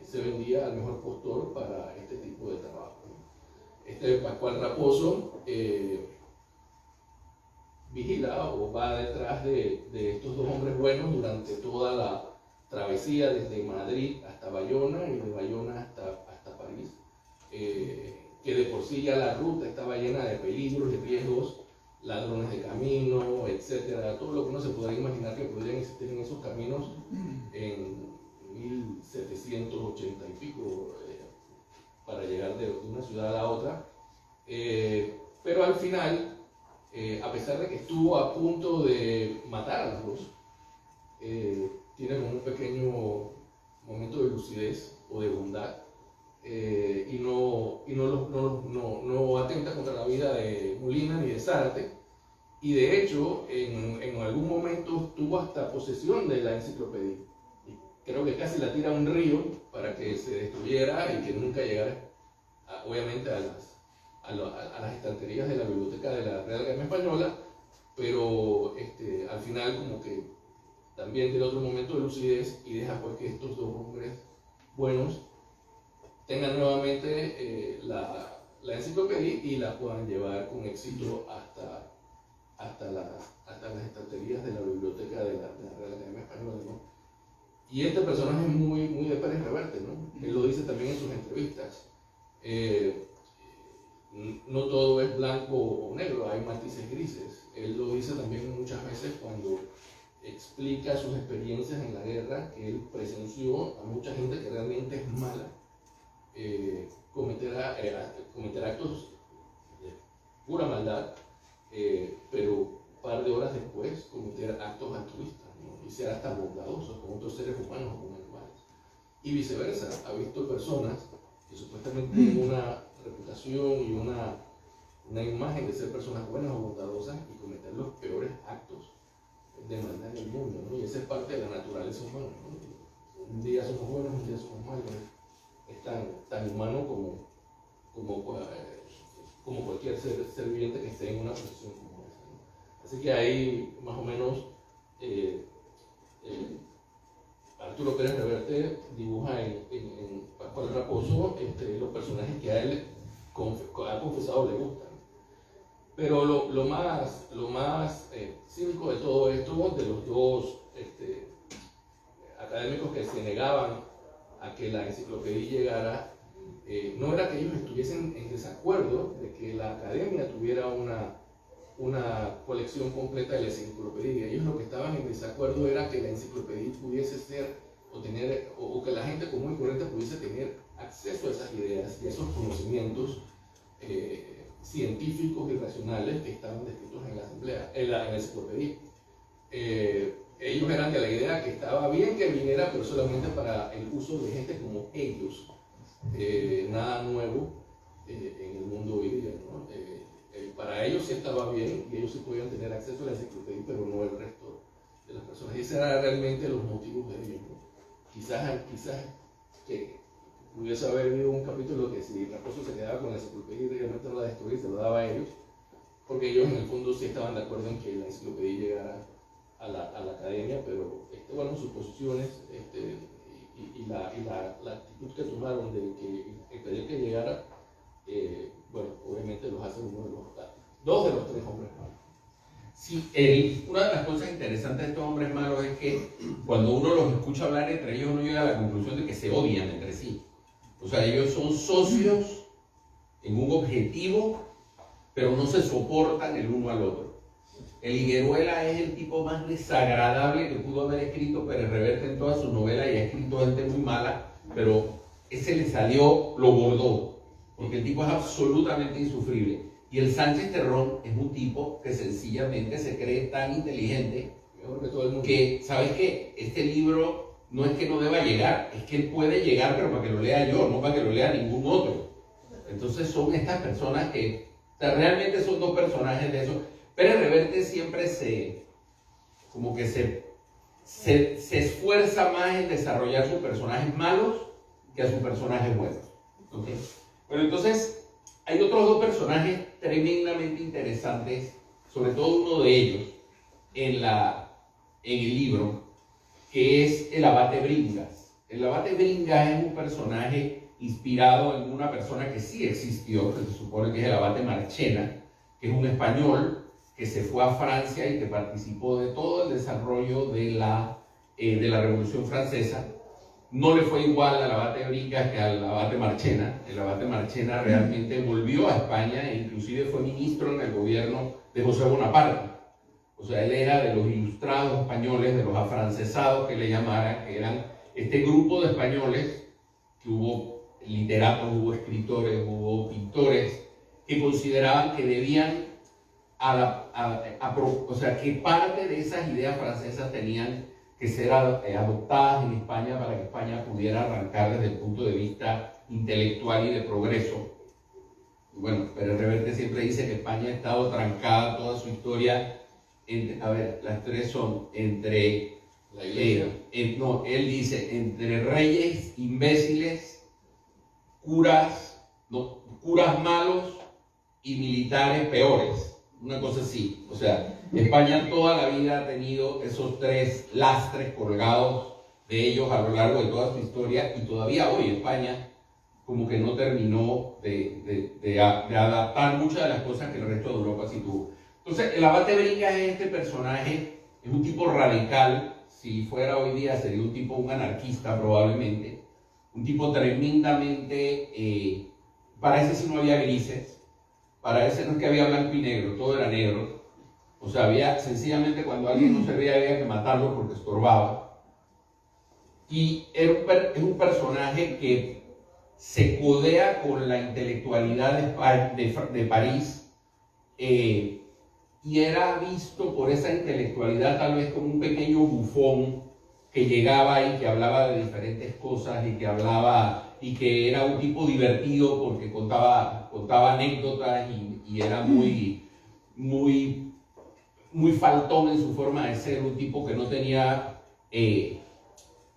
se vendía al mejor postor para este tipo de trabajo, ¿no? Este Pascual Raposo vigila o va detrás de estos dos hombres buenos durante toda la travesía desde Madrid hasta Bayona y de Bayona hasta París, que de por sí ya la ruta estaba llena de peligros y riesgos, ladrones de camino, etcétera, todo lo que uno se podría imaginar que podrían existir en esos caminos en 1780 y pico para llegar de una ciudad a la otra, pero al final, a pesar de que estuvo a punto de matar a los dos, tiene como un pequeño momento de lucidez o de bondad y no atenta contra la vida de Molina ni de Zárate, y de hecho en algún momento tuvo hasta posesión de la enciclopedia y creo que casi la tira a un río para que se destruyera y que nunca llegara obviamente a las estanterías de la biblioteca de la Real Academia Española, pero al final como que también tiene otro momento de lucidez y deja pues que estos dos hombres buenos tengan nuevamente la enciclopedia y la puedan llevar con éxito hasta las estanterías de la biblioteca de la Real Academia Española, ¿no? Y este personaje es muy de Pérez Reverte, ¿no? Él lo dice también en sus entrevistas. No todo es blanco o negro, hay matices grises. Él lo dice también muchas veces cuando explica sus experiencias en la guerra, que él presenció a mucha gente que realmente es mala, cometer actos de pura maldad, pero un par de horas después cometer actos altruistas, ¿no? Y ser hasta bondadosos con otros seres humanos o con animales. Y viceversa, ha visto personas que supuestamente tienen una reputación y una imagen de ser personas buenas o bondadosas y cometer los peores actos de maldad en el mundo, ¿no? Y esa es parte de la naturaleza humana, ¿no? Un día somos buenos, un día somos malos. Es tan humano como cualquier ser viviente que esté en una posición como esa, ¿no? Así que ahí más o menos Arturo Pérez Reverte dibuja en Pascual Raposo los personajes que a él ha confesado le gustan. Pero lo más cínico de todo esto, de los dos académicos que se negaban a que la enciclopedia llegara, no era que ellos estuviesen en desacuerdo de que la academia tuviera una una colección completa de la enciclopedia. Ellos lo que estaban en desacuerdo era que la enciclopedia pudiese ser o que la gente común y corriente pudiese tener acceso a esas ideas y a esos conocimientos científicos y racionales que estaban descritos en la asamblea, en la enciclopedia. Ellos eran de la idea que estaba bien que viniera, pero solamente para el uso de gente como ellos, nada nuevo en el mundo hoy día, ¿no? Para ellos sí estaba bien y ellos sí podían tener acceso a la enciclopedia, pero no el resto de las personas. Y ese era realmente los motivos de ellos, ¿no? Quizás que pudiese haber habido un capítulo que si Raposo se quedaba con la enciclopedia y realmente no la destruía, se lo daba a ellos, porque ellos en el fondo sí estaban de acuerdo en que la enciclopedia llegara a la academia, pero bueno, sus posiciones y la actitud que tomaron de que impedir que llegara, bueno, obviamente los hace dos de los tres hombres malos. Sí, una de las cosas interesantes de estos hombres malos es que cuando uno los escucha hablar entre ellos, uno llega a la conclusión de que se odian entre sí. O sea, ellos son socios en un objetivo, pero no se soportan el uno al otro. El Higueruela es el tipo más desagradable que pudo haber escrito Pérez Reverte en toda su novela, y ha escrito gente muy mala, pero ese le salió, lo bordó, porque el tipo es absolutamente insufrible. Y el Sánchez Terrón es un tipo que sencillamente se cree tan inteligente Mejor que todo el mundo. que, ¿sabes qué? Este libro no es que no deba llegar, es que él puede llegar, pero para que lo lea yo, no para que lo lea ningún otro. Entonces son estas personas que, o sea, realmente son dos personajes de eso. Pérez Reverte siempre se esfuerza más en desarrollar sus personajes malos que a sus personajes buenos. ¿Okay? Bueno, entonces hay otros dos personajes tremendamente interesantes, sobre todo uno de ellos en el libro, que es el abate Bringas. El abate Bringas es un personaje inspirado en una persona que sí existió, que se supone que es el abate Marchena, que es un español que se fue a Francia y que participó de todo el desarrollo de la Revolución Francesa. No le fue igual al abate Bringas que al abate Marchena. El abate Marchena realmente volvió a España e inclusive fue ministro en el gobierno de José Bonaparte. O sea, él era de los ilustrados españoles, de los afrancesados que le llamaran, que eran este grupo de españoles, que hubo literatos, hubo escritores, hubo pintores, que consideraban que debían, o sea, que parte de esas ideas francesas tenían que ser adoptadas en España para que España pudiera arrancar desde el punto de vista intelectual y de progreso. Y bueno, Pérez Reverte siempre dice que España ha estado trancada toda su historia las tres son entre la iglesia. Él dice entre reyes imbéciles, curas malos y militares peores, una cosa así. O sea, España toda la vida ha tenido esos tres lastres colgados de ellos a lo largo de toda su historia, y todavía hoy España como que no terminó de adaptar muchas de las cosas que el resto de Europa sí tuvo. Entonces, el abate Bringas es este personaje, es un tipo radical. Si fuera hoy día sería un anarquista probablemente, un tipo tremendamente, para ese sí no había grises, para ese no es que había blanco y negro, todo era negro. O sea, había sencillamente cuando alguien no servía había que matarlo porque estorbaba. Y es un personaje que se codea con la intelectualidad de París, y era visto por esa intelectualidad tal vez como un pequeño bufón que llegaba y que hablaba de diferentes cosas y que era un tipo divertido porque contaba anécdotas y era muy faltón en su forma de ser, un tipo que no tenía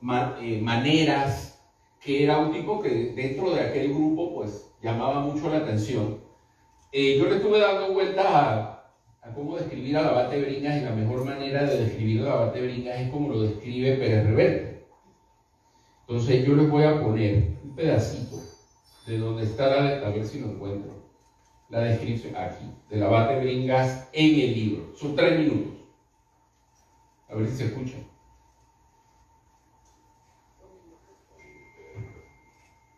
maneras, que era un tipo que dentro de aquel grupo pues llamaba mucho la atención. Yo le estuve dando vueltas a cómo describir al abate Bringas, y la mejor manera de describir al abate Bringas es como lo describe Pérez Reverte. Entonces yo les voy a poner un pedacito de donde está a ver si lo encuentro, la descripción aquí, del abate Bringas en el libro. Son 3 minutos. A ver si se escucha.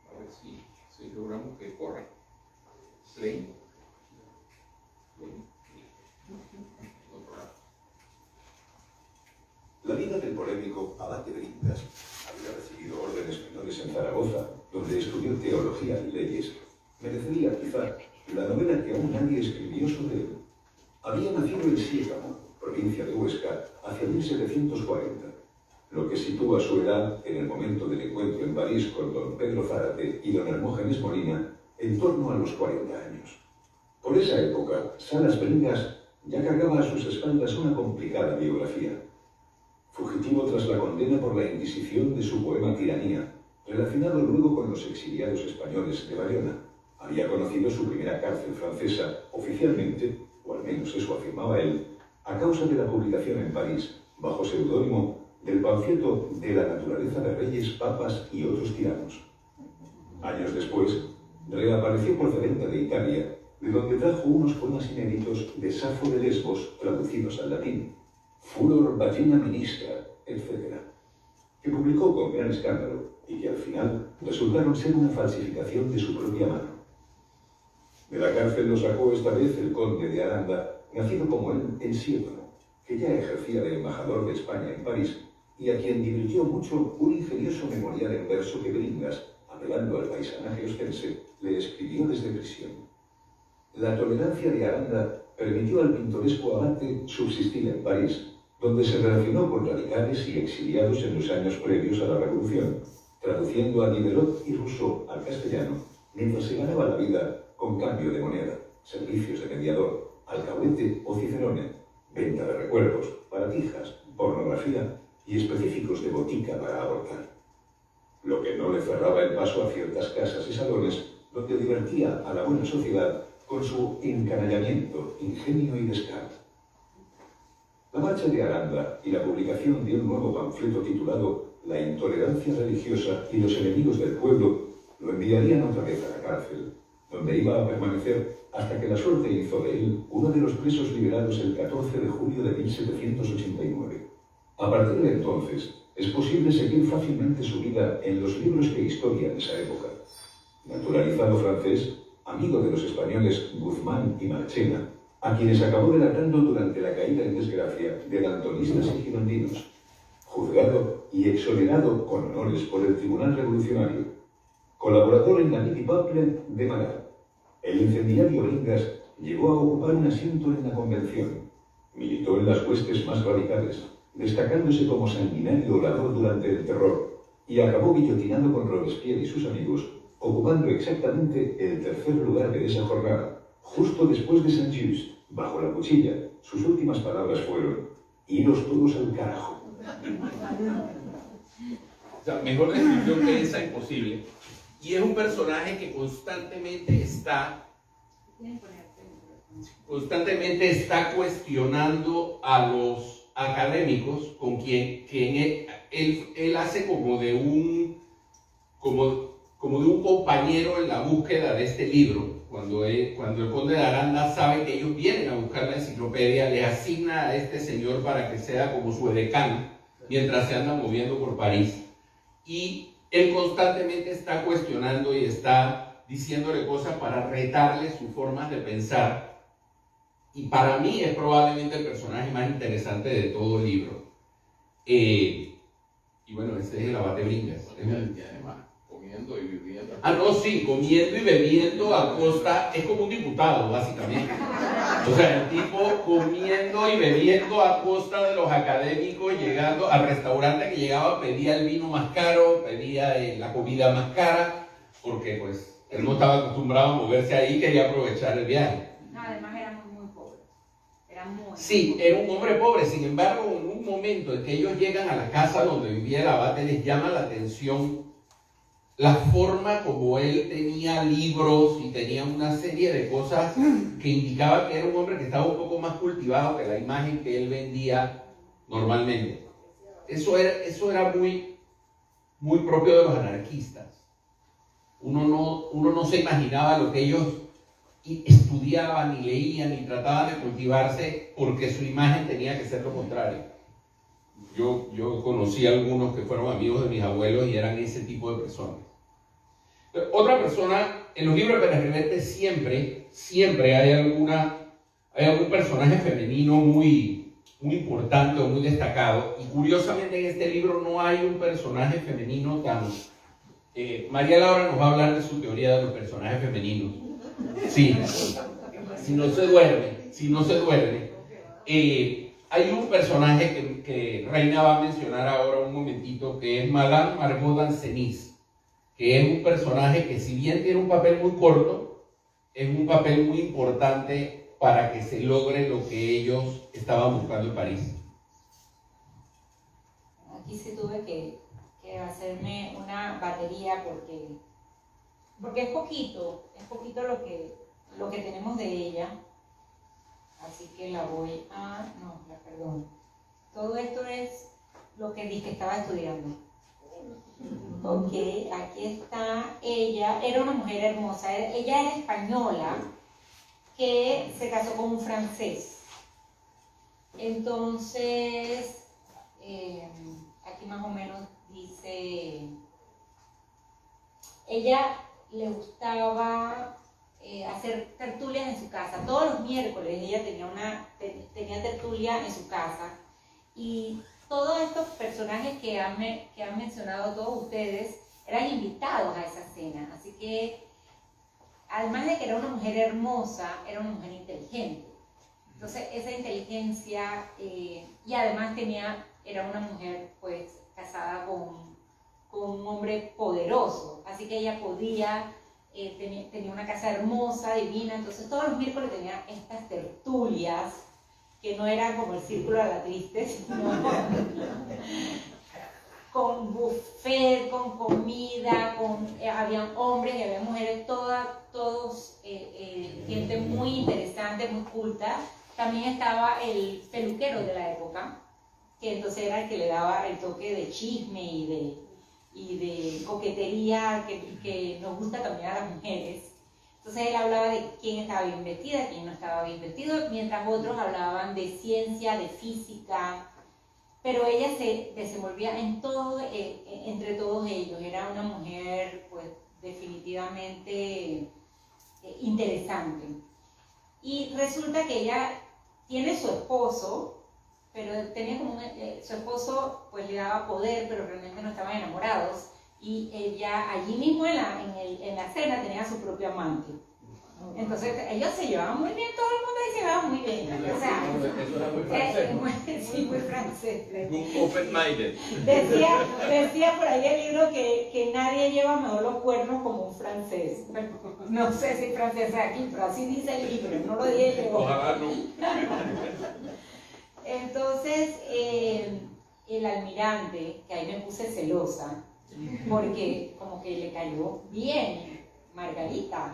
A ver si logramos que corra. Play. católico abate Bringas. Había recibido órdenes menores en Zaragoza, donde estudió teología y leyes. Merecería, quizá, la novela que aún nadie escribió sobre él. Había nacido en Siégamo, provincia de Huesca, hacia 1740, lo que sitúa su edad en el momento del encuentro en París con don Pedro Zárate y don Hermógenes Molina en torno a los 40 años. Por esa época, Salas Bringas ya cargaba a sus espaldas una complicada biografía. Fugitivo tras la condena por la Inquisición de su poema Tiranía, relacionado luego con los exiliados españoles de Bayona, había conocido su primera cárcel francesa oficialmente, o al menos eso afirmaba él, a causa de la publicación en París, bajo seudónimo, del panfleto de la naturaleza de reyes, papas y otros tiranos. Años después, reapareció procedente de Italia, de donde trajo unos poemas inéditos de Safo de Lesbos traducidos al latín, Furor Vagina Ministra, etc., que publicó con gran escándalo y que al final resultaron ser una falsificación de su propia mano. De la cárcel lo sacó esta vez el conde de Aranda, nacido como él en Siérgamo, que ya ejercía de embajador de España en París y a quien divirtió mucho un ingenioso memorial en verso que Bringas, apelando al paisanaje ostense, le escribió desde prisión. La tolerancia de Aranda permitió al pintoresco abate subsistir en París, donde se relacionó con radicales y exiliados en los años previos a la Revolución, traduciendo a Diderot y Rousseau al castellano, mientras se ganaba la vida con cambio de moneda, servicios de mediador, alcahuete o cicerone, venta de recuerdos, baratijas, pornografía y específicos de botica para ahorcar. Lo que no le cerraba el paso a ciertas casas y salones donde divertía a la buena sociedad con su encanallamiento, ingenio y descaro. La marcha de Aranda y la publicación de un nuevo panfleto titulado La intolerancia religiosa y los enemigos del pueblo lo enviarían otra vez a la cárcel, donde iba a permanecer hasta que la suerte hizo de él uno de los presos liberados el 14 de julio de 1789. A partir de entonces, es posible seguir fácilmente su vida en los libros que historian esa época. Naturalizado francés, amigo de los españoles Guzmán y Marchena, a quienes acabó delatando durante la caída en desgracia de daltonistas y girondinos, juzgado y exonerado con honores por el Tribunal Revolucionario, colaborador en la Midi Peuple de Marat. El incendiario Bringas llegó a ocupar un asiento en la Convención, militó en las huestes más radicales, destacándose como sanguinario orador durante el terror, y acabó guillotinado con Robespierre y sus amigos, ocupando exactamente el tercer lugar de esa jornada, justo después de Saint-Just, bajo la cuchilla. Sus últimas palabras fueron: iros todos al carajo. O sea, mejor descripción que esa imposible. Y es un personaje que constantemente está cuestionando a los académicos con quien él hace como de un compañero en la búsqueda de este libro. Cuando el conde de Aranda sabe que ellos vienen a buscar la enciclopedia, le asigna a este señor para que sea como su edecán mientras se anda moviendo por París. Y él constantemente está cuestionando y está diciéndole cosas para retarle sus formas de pensar. Y para mí es probablemente el personaje más interesante de todo el libro. Y bueno, ese es el abate Bringas. Y además, comiendo y viviendo. Ah, no, sí, comiendo y bebiendo a costa, es como un diputado, básicamente. O sea, el tipo comiendo y bebiendo a costa de los académicos, llegando al restaurante que llegaba, pedía el vino más caro, pedía la comida más cara, porque pues él no estaba acostumbrado a moverse ahí, quería aprovechar el viaje. No, además era muy pobre. Sí, era un hombre pobre. Sin embargo, en un momento en que ellos llegan a la casa donde vivía el abate, les llama la atención la forma como él tenía libros y tenía una serie de cosas que indicaban que era un hombre que estaba un poco más cultivado que la imagen que él vendía normalmente. Eso era muy, muy propio de los anarquistas. Uno no se imaginaba lo que ellos estudiaban y leían y trataban de cultivarse porque su imagen tenía que ser lo contrario. Yo conocí a algunos que fueron amigos de mis abuelos y eran ese tipo de personas. Otra persona, en los libros de Pérez Reverte siempre hay algún personaje femenino muy muy importante o muy destacado. Y curiosamente en este libro no hay un personaje femenino tan... María Laura nos va a hablar de su teoría de los personajes femeninos. Sí, si no se duerme. Hay un personaje que Reina va a mencionar ahora un momentito, que es Madame Margot d'Ancenis, que es un personaje que, si bien tiene un papel muy corto, es un papel muy importante para que se logre lo que ellos estaban buscando en París. Aquí sí tuve que hacerme una batería porque es poquito lo que tenemos de ella. Así que la voy a... No, perdón. Todo esto es lo que dije que estaba estudiando. Ok, aquí está ella. Era una mujer hermosa. Ella era española que se casó con un francés. Entonces, aquí más o menos dice... Ella le gustaba... hacer tertulias en su casa. Todos los miércoles ella tenía tertulia en su casa, y todos estos personajes que han mencionado todos ustedes eran invitados a esa cena. Así que, además de que era una mujer hermosa, era una mujer inteligente. Entonces esa inteligencia, y además era una mujer pues casada con un hombre poderoso, así que ella podía... tenía una casa hermosa, divina. Entonces todos los miércoles tenía estas tertulias que no eran como el Círculo de la Triste, sino con buffet, con comida, habían hombres y había mujeres, todos gente muy interesante, muy culta. También estaba el peluquero de la época, que entonces era el que le daba el toque de chisme y de coquetería que nos gusta también a las mujeres. Entonces él hablaba de quién estaba bien vestida, quién no estaba bien vestido, mientras otros hablaban de ciencia, de física, pero ella se desenvolvía en todo, entre todos ellos. Era una mujer pues definitivamente interesante. Y resulta que ella tiene su esposo, pero tenía como su esposo pues le daba poder, pero realmente no estaban enamorados, y ella allí mismo en la cena tenía su propio amante. Entonces ellos se llevaban muy bien, todo el mundo ahí se llevaba muy bien. O sea, eso era muy francés. sí, muy francés. Open-minded. Decía por ahí el libro que nadie lleva mejor los cuernos como un francés. No sé si francés es aquí, pero así dice el libro, no lo dije yo. Ojalá no. Entonces, el almirante, que ahí me puse celosa, porque como que le cayó bien Margarita.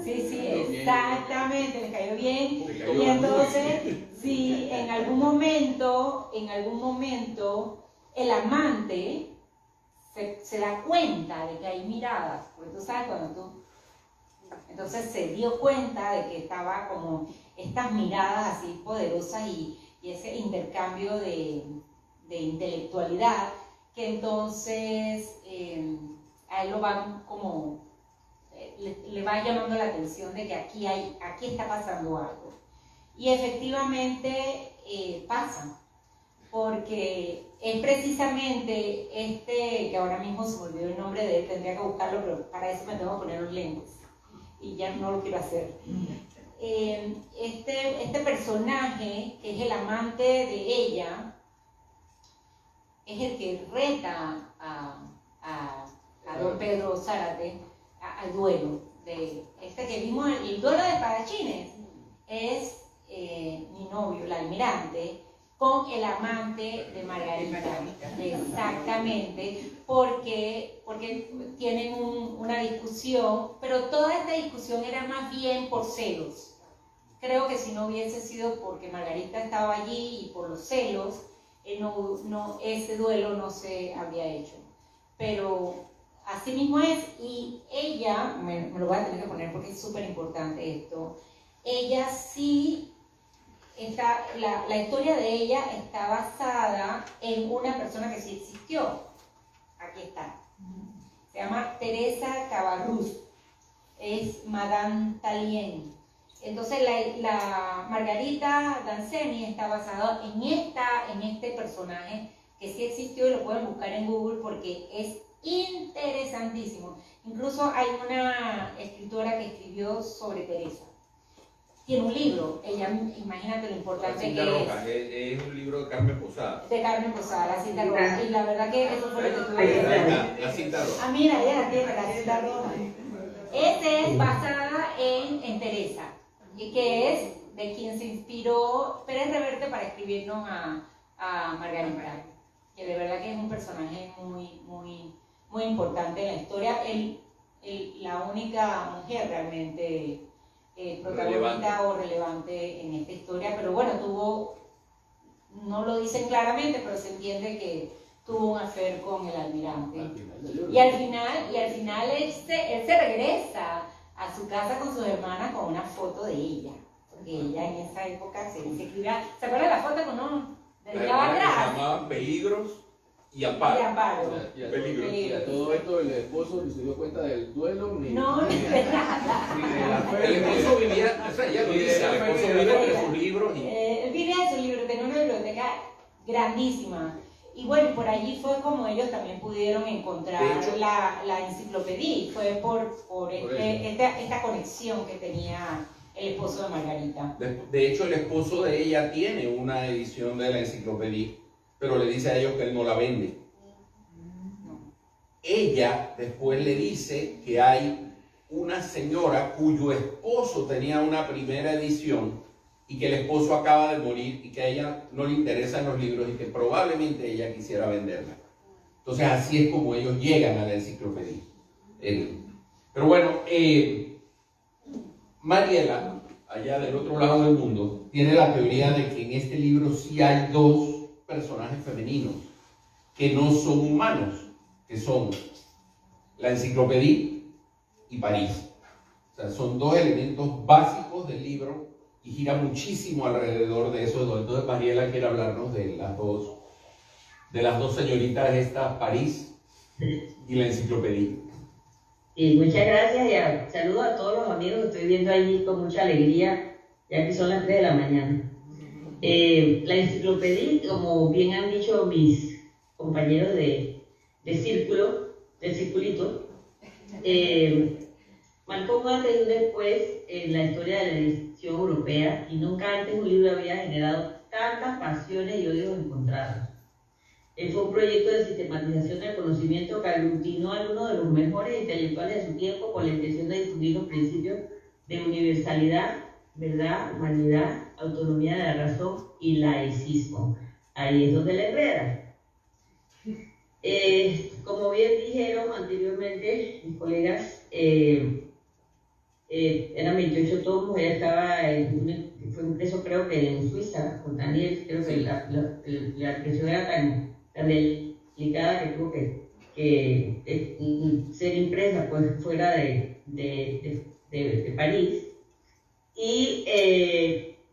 Sí, exactamente, le cayó bien. Y entonces, sí, en algún momento, el amante se da cuenta de que hay miradas, porque tú sabes entonces se dio cuenta de que estaba como estas miradas así poderosas y ese intercambio de intelectualidad, que entonces a él lo van como le va llamando la atención de que aquí está pasando algo. Y efectivamente pasa, porque es precisamente que ahora mismo se me olvidó el nombre de él, tendría que buscarlo, pero para eso me tengo que poner los lentes y ya no lo quiero hacer. Este personaje, que es el amante de ella, es el que reta a don Pedro Zárate al duelo. Que vimos, el duelo de espadachines, es mi novio, el almirante, con el amante de Margarita. Exactamente, porque tienen una discusión, pero toda esta discusión era más bien por celos. Creo que si no hubiese sido porque Margarita estaba allí y por los celos, ese duelo no se habría hecho. Pero así mismo es, y ella, me lo voy a tener que poner porque es súper importante esto, ella sí... La historia de ella está basada en una persona que sí existió. Aquí está. Se llama Teresa Cabarrús. Es Madame Tallien. Entonces la Margarita Danceni está basada en este personaje que sí existió y lo pueden buscar en Google porque es interesantísimo. Incluso hay una escritora que escribió sobre Teresa. Tiene un libro, ella, imagínate lo importante La cinta que roja, es un libro de Carmen Posada. de Carmen Posada, la cinta roja. Y la verdad que eso fue lo que tuve que ver. La cinta roja. Ah, mira, ella la tiene, la cinta roja. Esta es basada en Teresa, y que es de quien se inspiró Pérez Reverte para escribirnos a Margarita, que de verdad que es un personaje muy importante en la historia, la única mujer realmente protagonista o relevante en esta historia, pero bueno, no lo dicen claramente, pero se entiende que tuvo un affair con el almirante. Y al final él se regresa a su casa con sus hermanas con una foto de ella, porque ella en esa época se escribía, ¿se acuerdan de la foto con no? La Del lado hermana que se atrás. llamaba Peligros y Y Amparo. Amparo. Peligro. Y a todo esto el esposo ni se dio cuenta del duelo ni No, ni de nada. ni de la fe. El esposo vivía, o sea, ella lo dice, el esposo vive de sus libros y Él vivía de su libro, tenía una biblioteca grandísima. Y bueno, por allí fue como ellos también pudieron encontrar De hecho, la enciclopedia. Fue por esta conexión que tenía el esposo de Margarita. De hecho, el esposo de ella tiene una edición de la enciclopedia, pero le dice a ellos que él no la vende. Ella después le dice que hay una señora cuyo esposo tenía una primera edición y que el esposo acaba de morir y que a ella no le interesan los libros y que probablemente ella quisiera venderla. Entonces así es como ellos llegan a la enciclopedia. Pero bueno, Mariela, allá del otro lado del mundo, tiene la teoría de que en este libro sí hay dos personajes femeninos que no son humanos, que son la enciclopedia y París. O sea, son dos elementos básicos del libro y gira muchísimo alrededor de eso. Entonces Mariela quiere hablarnos de las dos señoritas estas, París y la enciclopedia. Y muchas gracias y saludo a todos los amigos que estoy viendo allí con mucha alegría, ya que son las 3 de la mañana. La enciclopedia, como bien han dicho mis compañeros de círculo, del circulito, marcó un antes y un después en la historia de la edición europea y nunca antes un libro había generado tantas pasiones y odios encontrados. Fue un proyecto de sistematización del conocimiento que aglutinó a uno de los mejores intelectuales de su tiempo con la intención de difundir los principios de universalidad, verdad, humanidad, autonomía de la razón y laicismo. Ahí es donde le enreda. Como bien dijeron anteriormente mis colegas, eran 28 tomos, ella estaba fue impreso creo que en Suiza, con Daniel, creo que la impresión era tan delicada que tuvo que ser impresa pues fuera de París, y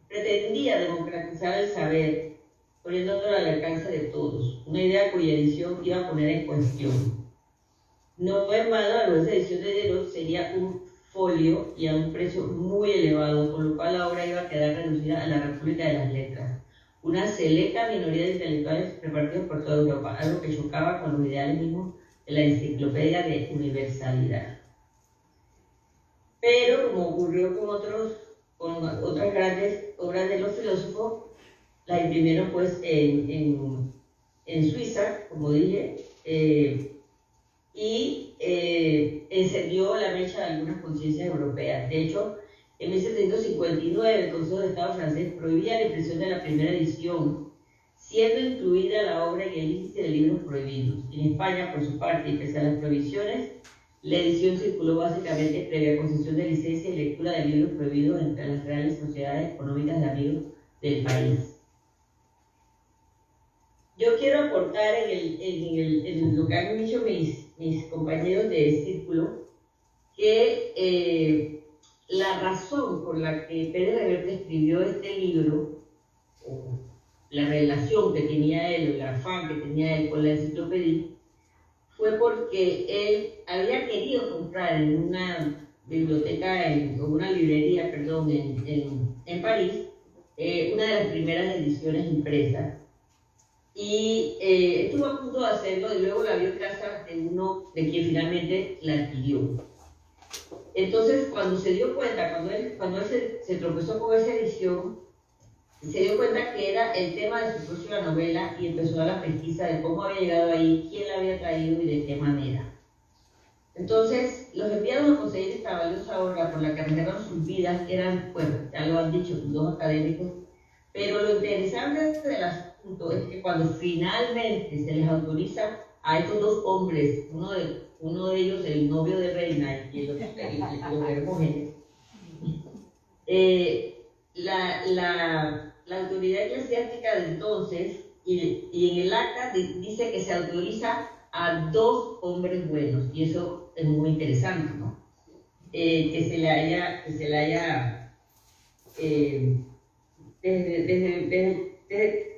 pretendía democratizar el saber, poniéndolo al alcance de todos, una idea cuya edición iba a poner en cuestión. No en vano, la gruesa edición de Diderot sería un folio y a un precio muy elevado, con lo cual la obra iba a quedar reducida a la República de las Letras, una selecta minoría de intelectuales repartidos por toda Europa, algo que chocaba con los ideales mismos de la enciclopedia de universalidad. Pero, como ocurrió con otras grandes obras de los filósofos, la imprimieron pues en Suiza, como dije, y encendió la mecha de algunas conciencias europeas. De hecho, en 1759 el Consejo de Estado francés prohibía la impresión de la primera edición, siendo incluida la obra en el índice de libros prohibidos. En España, por su parte, y pese a las prohibiciones, la edición circuló básicamente previa concesión de licencia y lectura de libros prohibidos entre las reales sociedades económicas de amigos del país. Yo quiero aportar en lo que han dicho mis compañeros de círculo, que la razón por la que Pérez Reverte escribió este libro, o la relación que tenía él, o el afán que tenía él con la enciclopedia, fue porque él había querido comprar en una biblioteca, o una librería, perdón, en París, una de las primeras ediciones impresas. Y estuvo a punto de hacerlo y luego la vio en casa de uno de quien finalmente la adquirió. Entonces, cuando se dio cuenta, cuando él se tropezó con esa edición, se dio cuenta que era el tema de su próxima novela y empezó a la pesquisa de cómo había llegado ahí, quién la había traído y de qué manera. Entonces, los enviados a conseguir esta valiosa obra por la que arriesgaron sus vidas eran, bueno, ya lo han dicho, dos académicos, pero lo interesante del asunto es que cuando finalmente se les autoriza a estos dos hombres, uno de ellos el novio de Reina y el otro el Hermógenes, la autoridad eclesiástica de entonces, y en el acta dice que se autoriza a dos hombres buenos, y eso es muy interesante, ¿no? Que se le haya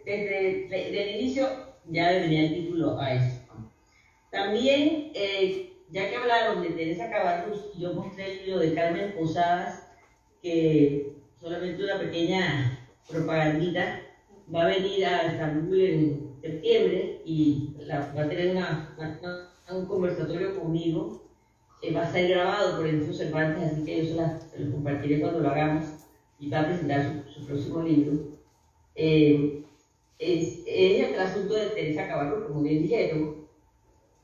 desde el inicio ya le venía el título a eso. También, ya que hablaron de Teresa Cabarrús, yo mostré el libro de Carmen Posadas, que solamente una pequeña propagandita, va a venir a Estambul en septiembre y va a tener un conversatorio conmigo, va a ser grabado por el Instituto Cervantes, así que yo se lo compartiré cuando lo hagamos, y va a presentar su próximo libro. Es el asunto de Teresa Cabarrús, como bien dijeron.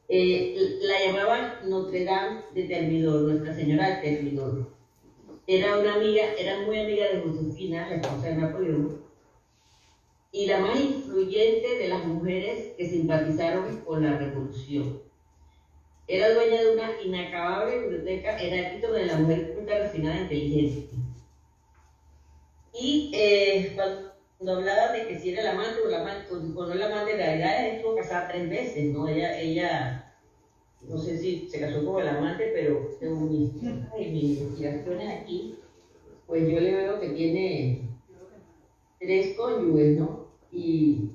La llamaban Notre Dame de Thermidor, Nuestra Señora de Thermidor. Era muy amiga de Josefina, la esposa de Napoleón, y la más influyente de las mujeres que simpatizaron con la revolución. Era dueña de una inacabable biblioteca, era epítome de la mujer culta, refinada e inteligente. Y cuando hablaba de que si era el amante o no el amante, en realidad ella estuvo casada 3 veces, ¿no? Ella no sé si se casó con el amante, pero según mis investigaciones aquí, pues yo le veo que tiene 3 cónyuges, ¿no? Y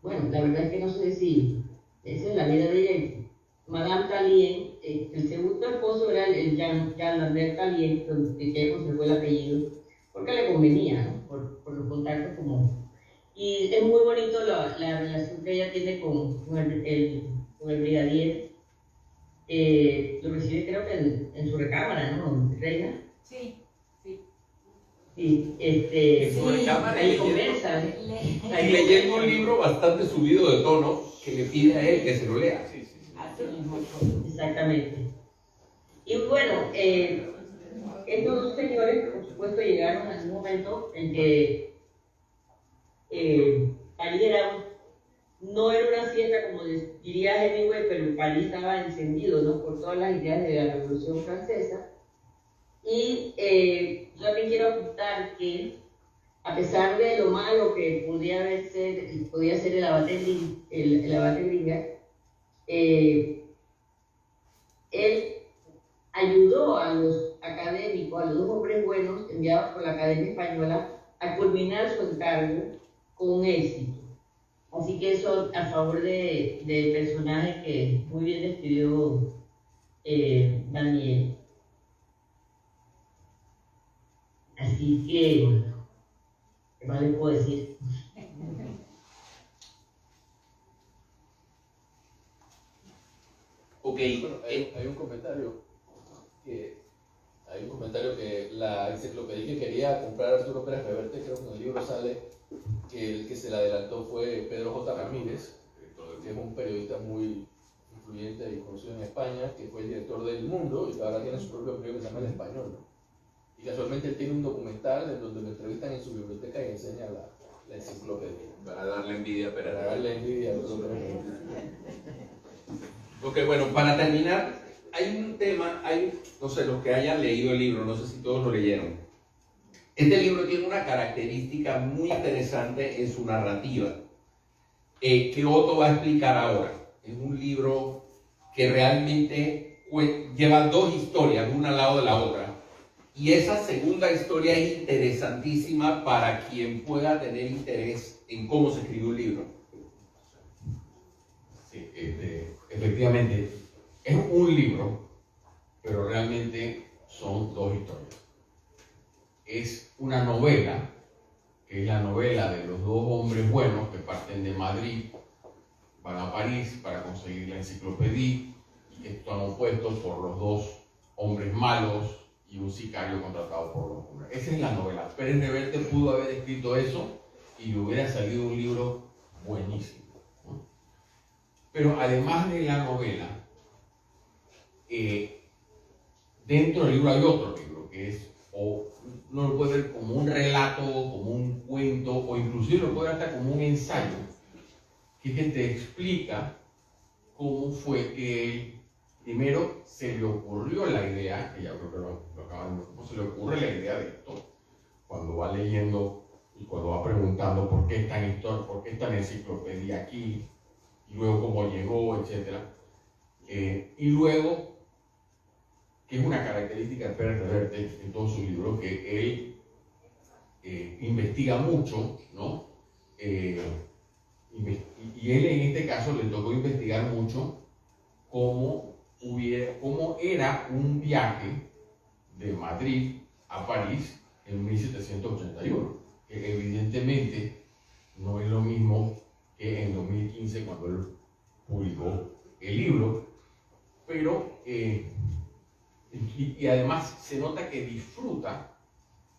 bueno, la verdad es que no sé si esa es la vida de ella. Madame Tallien, el segundo esposo era el Jean Lambert Tallien, que ella conservó el apellido, porque le convenía, ¿no? Por los contactos comunes. Y es muy bonito la relación que ella tiene con el brigadier. Lo recibe creo que en su recámara, ¿no, Reina? Sí. En su recámara, ahí conversa. y leyendo un libro bastante subido de tono que le pide a él que se lo lea. Así mismo. Exactamente. Y bueno, estos dos señores, por supuesto, llegaron en un momento en que París no era una fiesta, como diría Hemingway, pero París estaba encendido, ¿no? Por todas las ideas de la Revolución Francesa. Y yo también quiero apuntar que, a pesar de lo malo que podía ser el abate Gringa, él ayudó a los académicos, a los 2 hombres buenos enviados por la Academia Española, a culminar su encargo con éxito. Así que eso a favor del personaje que muy bien describió Daniel. Así que, ¿qué más les puedo decir? Ok, Bueno, hay un comentario que la enciclopedia que quería comprar Arturo Pérez Reverte, creo que en el libro sale que el que se le adelantó fue Pedro J. Ramírez, que es un periodista muy influyente y conocido en España, que fue el director del Mundo y que ahora tiene su propio periódico que se llama El Español, ¿no? Y casualmente él tiene un documental en donde lo entrevistan en su biblioteca y enseña la enciclopedia. para darle envidia a Pérez Para Reverte. darle envidia a Arturo Pérez Reverte. Ok, bueno, para terminar, hay un tema, no sé, los que hayan leído el libro, no sé si todos lo leyeron. Este libro tiene una característica muy interesante en su narrativa, que Otto va a explicar ahora. Es un libro que realmente lleva 2 historias, una al lado de la otra. Y esa segunda historia es interesantísima para quien pueda tener interés en cómo se escribe un libro. Sí, efectivamente, es un libro pero realmente son dos historias. Es una novela, que es la novela de los dos hombres buenos que parten de Madrid, van a París para conseguir la enciclopedia, y que están opuestos por los dos hombres malos y un sicario contratado por los hombres. Esa es la novela. Pérez Reverte pudo haber escrito eso y le hubiera salido un libro buenísimo, ¿no? Pero además de la novela, dentro del libro hay otro libro que es, o uno lo puede ver como un relato, como un cuento, o inclusive lo puede ver hasta como un ensayo, que es que te explica cómo fue que él, primero se le ocurrió la idea, que ya creo que lo acaban de ver, cómo se le ocurre la idea de esto, cuando va leyendo y cuando va preguntando por qué está en enciclopedia aquí, y luego cómo llegó, etc. Y luego, que es una característica de Pérez Reverte en todos sus libros, que él investiga mucho, ¿no? Y él en este caso le tocó investigar mucho cómo era un viaje de Madrid a París en 1781, que evidentemente no es lo mismo que en 2015 cuando él publicó el libro, pero y además se nota que disfruta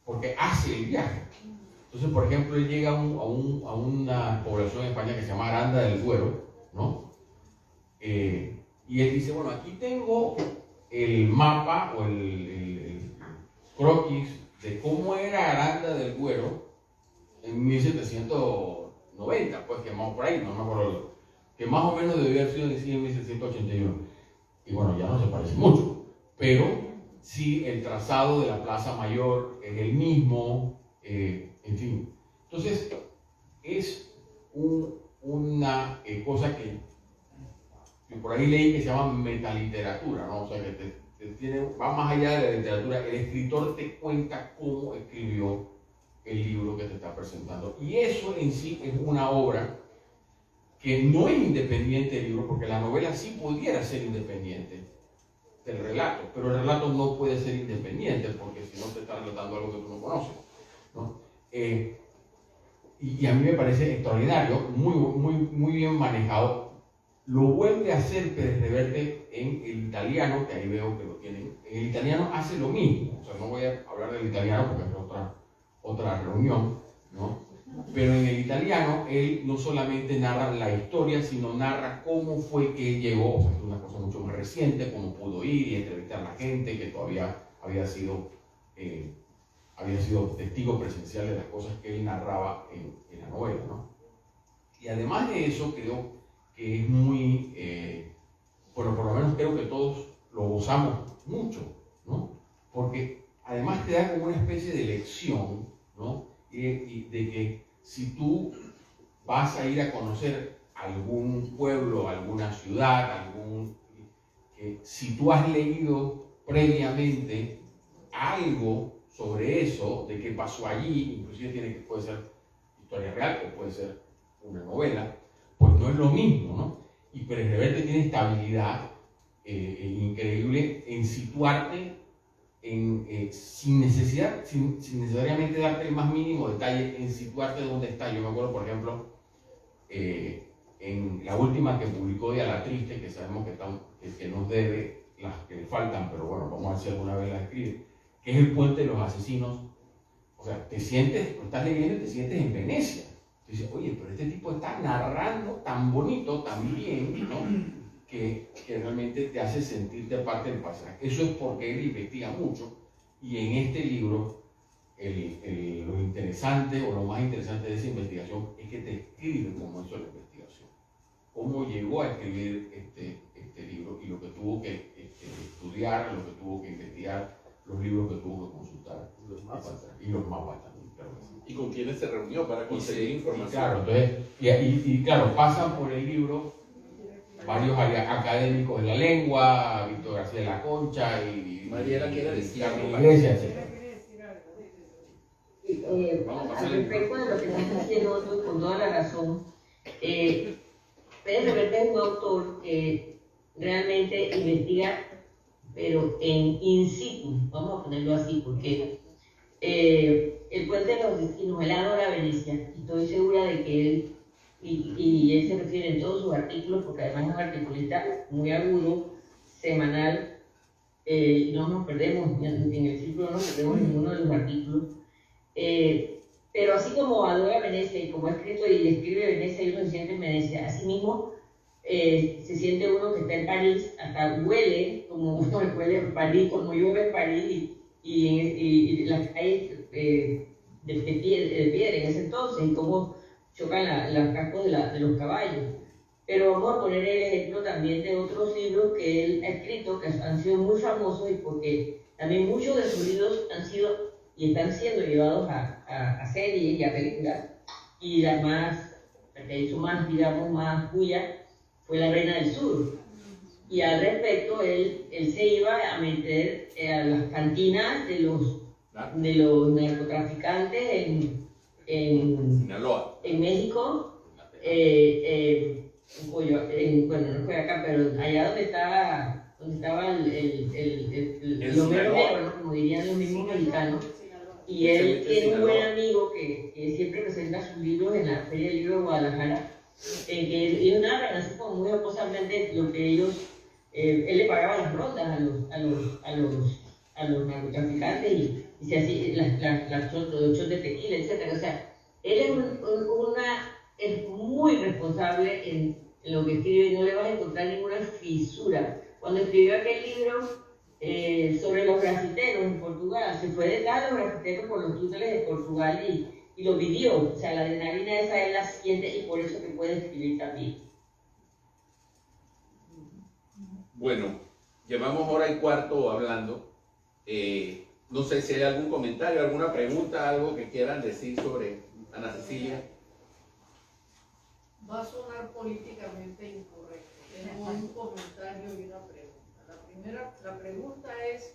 porque hace el viaje. Entonces, por ejemplo, él llega a una población en España que se llama Aranda del Duero, ¿no? Y él dice, bueno, aquí tengo el mapa o el croquis de cómo era Aranda del Duero en 1790, pues que más por ahí, no me acuerdo, que más o menos debió haber sido en 1781. Y bueno, ya no se parece mucho, pero sí el trazado de la Plaza Mayor es el mismo, en fin. Entonces, es una cosa que por ahí leí que se llama metaliteratura, ¿no? O sea, que va más allá de la literatura. El escritor te cuenta cómo escribió el libro que te está presentando. Y eso en sí es una obra que no es independiente del libro, porque la novela sí pudiera ser independiente del relato, pero el relato no puede ser independiente, porque si no te está relatando algo que tú no conoces, ¿no? Y a mí me parece extraordinario, muy bien manejado. Lo vuelve a hacer Pérez Reverte en el italiano, que ahí veo que lo tienen. En el italiano hace lo mismo, o sea, no voy a hablar del italiano porque es otra reunión, ¿no? Pero en el italiano él no solamente narra la historia, sino narra cómo fue que él llegó, o sea, es una cosa mucho más reciente, cómo pudo ir y entrevistar a la gente que todavía había sido testigo presencial de las cosas que él narraba en la novela, ¿no? Y además de eso, creo que es muy, bueno, por lo menos creo que todos lo gozamos mucho, ¿no? Porque además te da como una especie de lección, ¿no? Y de que si tú vas a ir a conocer algún pueblo, alguna ciudad, si tú has leído previamente algo sobre eso, de qué pasó allí, inclusive puede ser historia real o puede ser una novela, pues no es lo mismo, ¿no? Y Pérez Reverte tiene esta habilidad increíble en situarte sin necesariamente darte el más mínimo detalle, en situarte donde está. Yo me acuerdo, por ejemplo, en la última que publicó de A la Triste, que sabemos que nos debe las que le faltan, pero bueno, vamos a ver si alguna vez la escribe, que es el Puente de los Asesinos. O sea, estás leyendo y te sientes en Venecia. Dices, oye, pero este tipo está narrando tan bonito, tan bien, ¿no? Que realmente te hace sentirte parte del paisaje. Eso es porque él investiga mucho, y en este libro lo interesante o lo más interesante de esa investigación es que te escribe cómo hizo la investigación, cómo llegó a escribir este libro y lo que tuvo que estudiar, lo que tuvo que investigar, los libros que tuvo que consultar, y los mapas también, claro que sí. ¿Y con quiénes se reunió para conseguir información? Claro, entonces, y claro, pasan por el libro varios académicos de la lengua, Víctor García de la Concha y Mariela quiere decir algo. Iglesia, etc. Al respecto de lo que estás diciendo, Otto, con toda la razón, Pérez Reverte es un autor que realmente investiga pero en in situ, vamos a ponerlo así, porque el puente de los destinos, él adora Venecia, y estoy segura de que él, y él se refiere en todos sus artículos, porque además es un articulista muy agudo, semanal, y no nos perdemos, en el ciclo no nos perdemos en ninguno de los artículos, pero así como adora Venecia, y como ha escrito y describe Venecia, y uno se siente en Venecia, así mismo se siente uno que está en París, hasta huele como uno huele en París, como yo veo en París, y las calles de piedra en ese entonces, y cómo chocan los cascos de los caballos. Pero vamos a poner el ejemplo también de otros libros que él ha escrito, que han sido muy famosos, y porque también muchos de sus libros han sido y están siendo llevados a series y a películas, y la que hizo más, digamos, más bulla fue La Reina del Sur. Y al respecto, él se iba a meter a las cantinas de los narcotraficantes en México, bueno, no fue acá, pero allá donde estaba el homero negro, ¿no? Como dirían los mismos mexicanos. Y él tiene un buen amigo que siempre presenta sus libros en la Feria del Libro de Guadalajara, que ellos narran así como muy jocosamente lo que ellos, él le pagaba las rondas a los narcotraficantes, y se hacía los shots de tequila, etc. O sea, él es muy responsable en lo que escribe, y no le vas a encontrar ninguna fisura. Cuando escribió aquel libro sobre los grafiteros en Portugal, se fue detrás de los grafiteros por los túneles de Portugal y lo vivió. O sea, la adrenalina esa él la siente, y por eso que puede escribir también. Bueno, llevamos hora y cuarto hablando. No sé si hay algún comentario, alguna pregunta, algo que quieran decir sobre Ana Cecilia. Va a sonar políticamente incorrecto. Tengo un comentario y una pregunta. La pregunta es,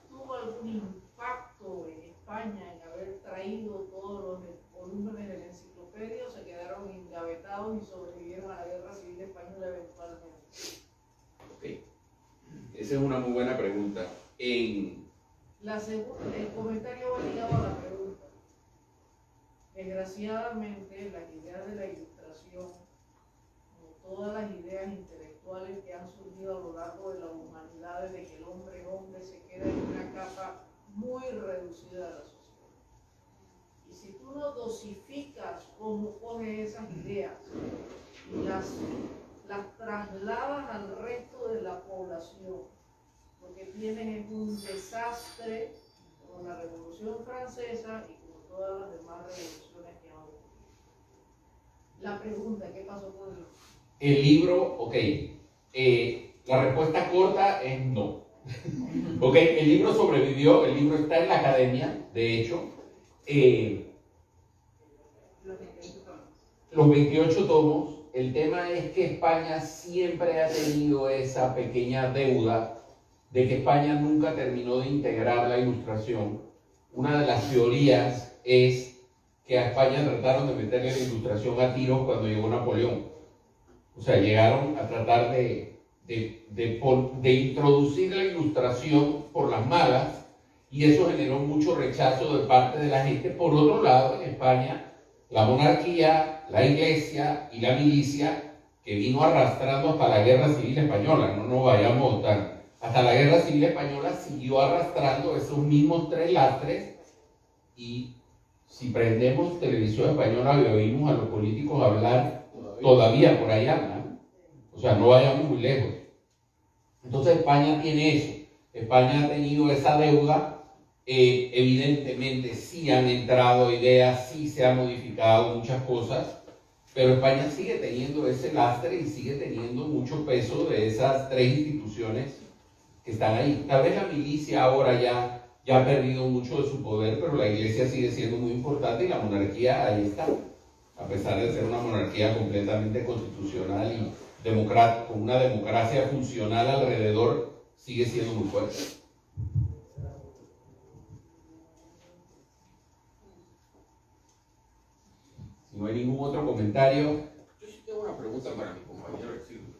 ¿tuvo algún impacto en España en haber traído todos los volúmenes de la enciclopedia, o se quedaron engavetados y sobrevivieron a la Guerra Civil Española eventualmente? Ok, esa es una muy buena pregunta. El comentario va ligado a la pregunta. Desgraciadamente, las ideas de la Ilustración, como todas las ideas intelectuales que han surgido a lo largo de la humanidad, desde que el hombre se queda en una capa muy reducida de la sociedad. Y si tú no dosificas cómo coges esas ideas y las trasladas al resto de la población, lo que tienen es un desastre como la Revolución Francesa y como todas las demás revoluciones que han ocurrido. La pregunta, ¿qué pasó con el libro? El libro, ok, la respuesta corta es no. Ok, el libro sobrevivió, el libro está en la academia, de hecho. Los 28 tomos, el tema es que España siempre ha tenido esa pequeña deuda de que España nunca terminó de integrar la Ilustración. Una de las teorías es que a España trataron de meterle la Ilustración a tiros cuando llegó Napoleón. O sea, llegaron a tratar de introducir la Ilustración por las malas, y eso generó mucho rechazo de parte de la gente. Por otro lado, en España, la monarquía, la iglesia y la milicia, que vino arrastrando hasta la Guerra Civil Española, no nos vayamos tan... Hasta la Guerra Civil Española siguió arrastrando esos mismos tres lastres, y si prendemos televisión española y oímos a los políticos hablar, todavía por ahí andan. O sea, no vayamos muy lejos. Entonces España tiene eso. España ha tenido esa deuda. Evidentemente sí han entrado ideas, sí se han modificado muchas cosas, pero España sigue teniendo ese lastre y sigue teniendo mucho peso de esas tres instituciones que están ahí. Tal vez la milicia ahora ya ha perdido mucho de su poder, pero la iglesia sigue siendo muy importante, y la monarquía ahí está, a pesar de ser una monarquía completamente constitucional y democrática, con una democracia funcional alrededor, sigue siendo muy fuerte. Si no hay ningún otro comentario. Yo sí tengo una pregunta para mi compañero Exilio.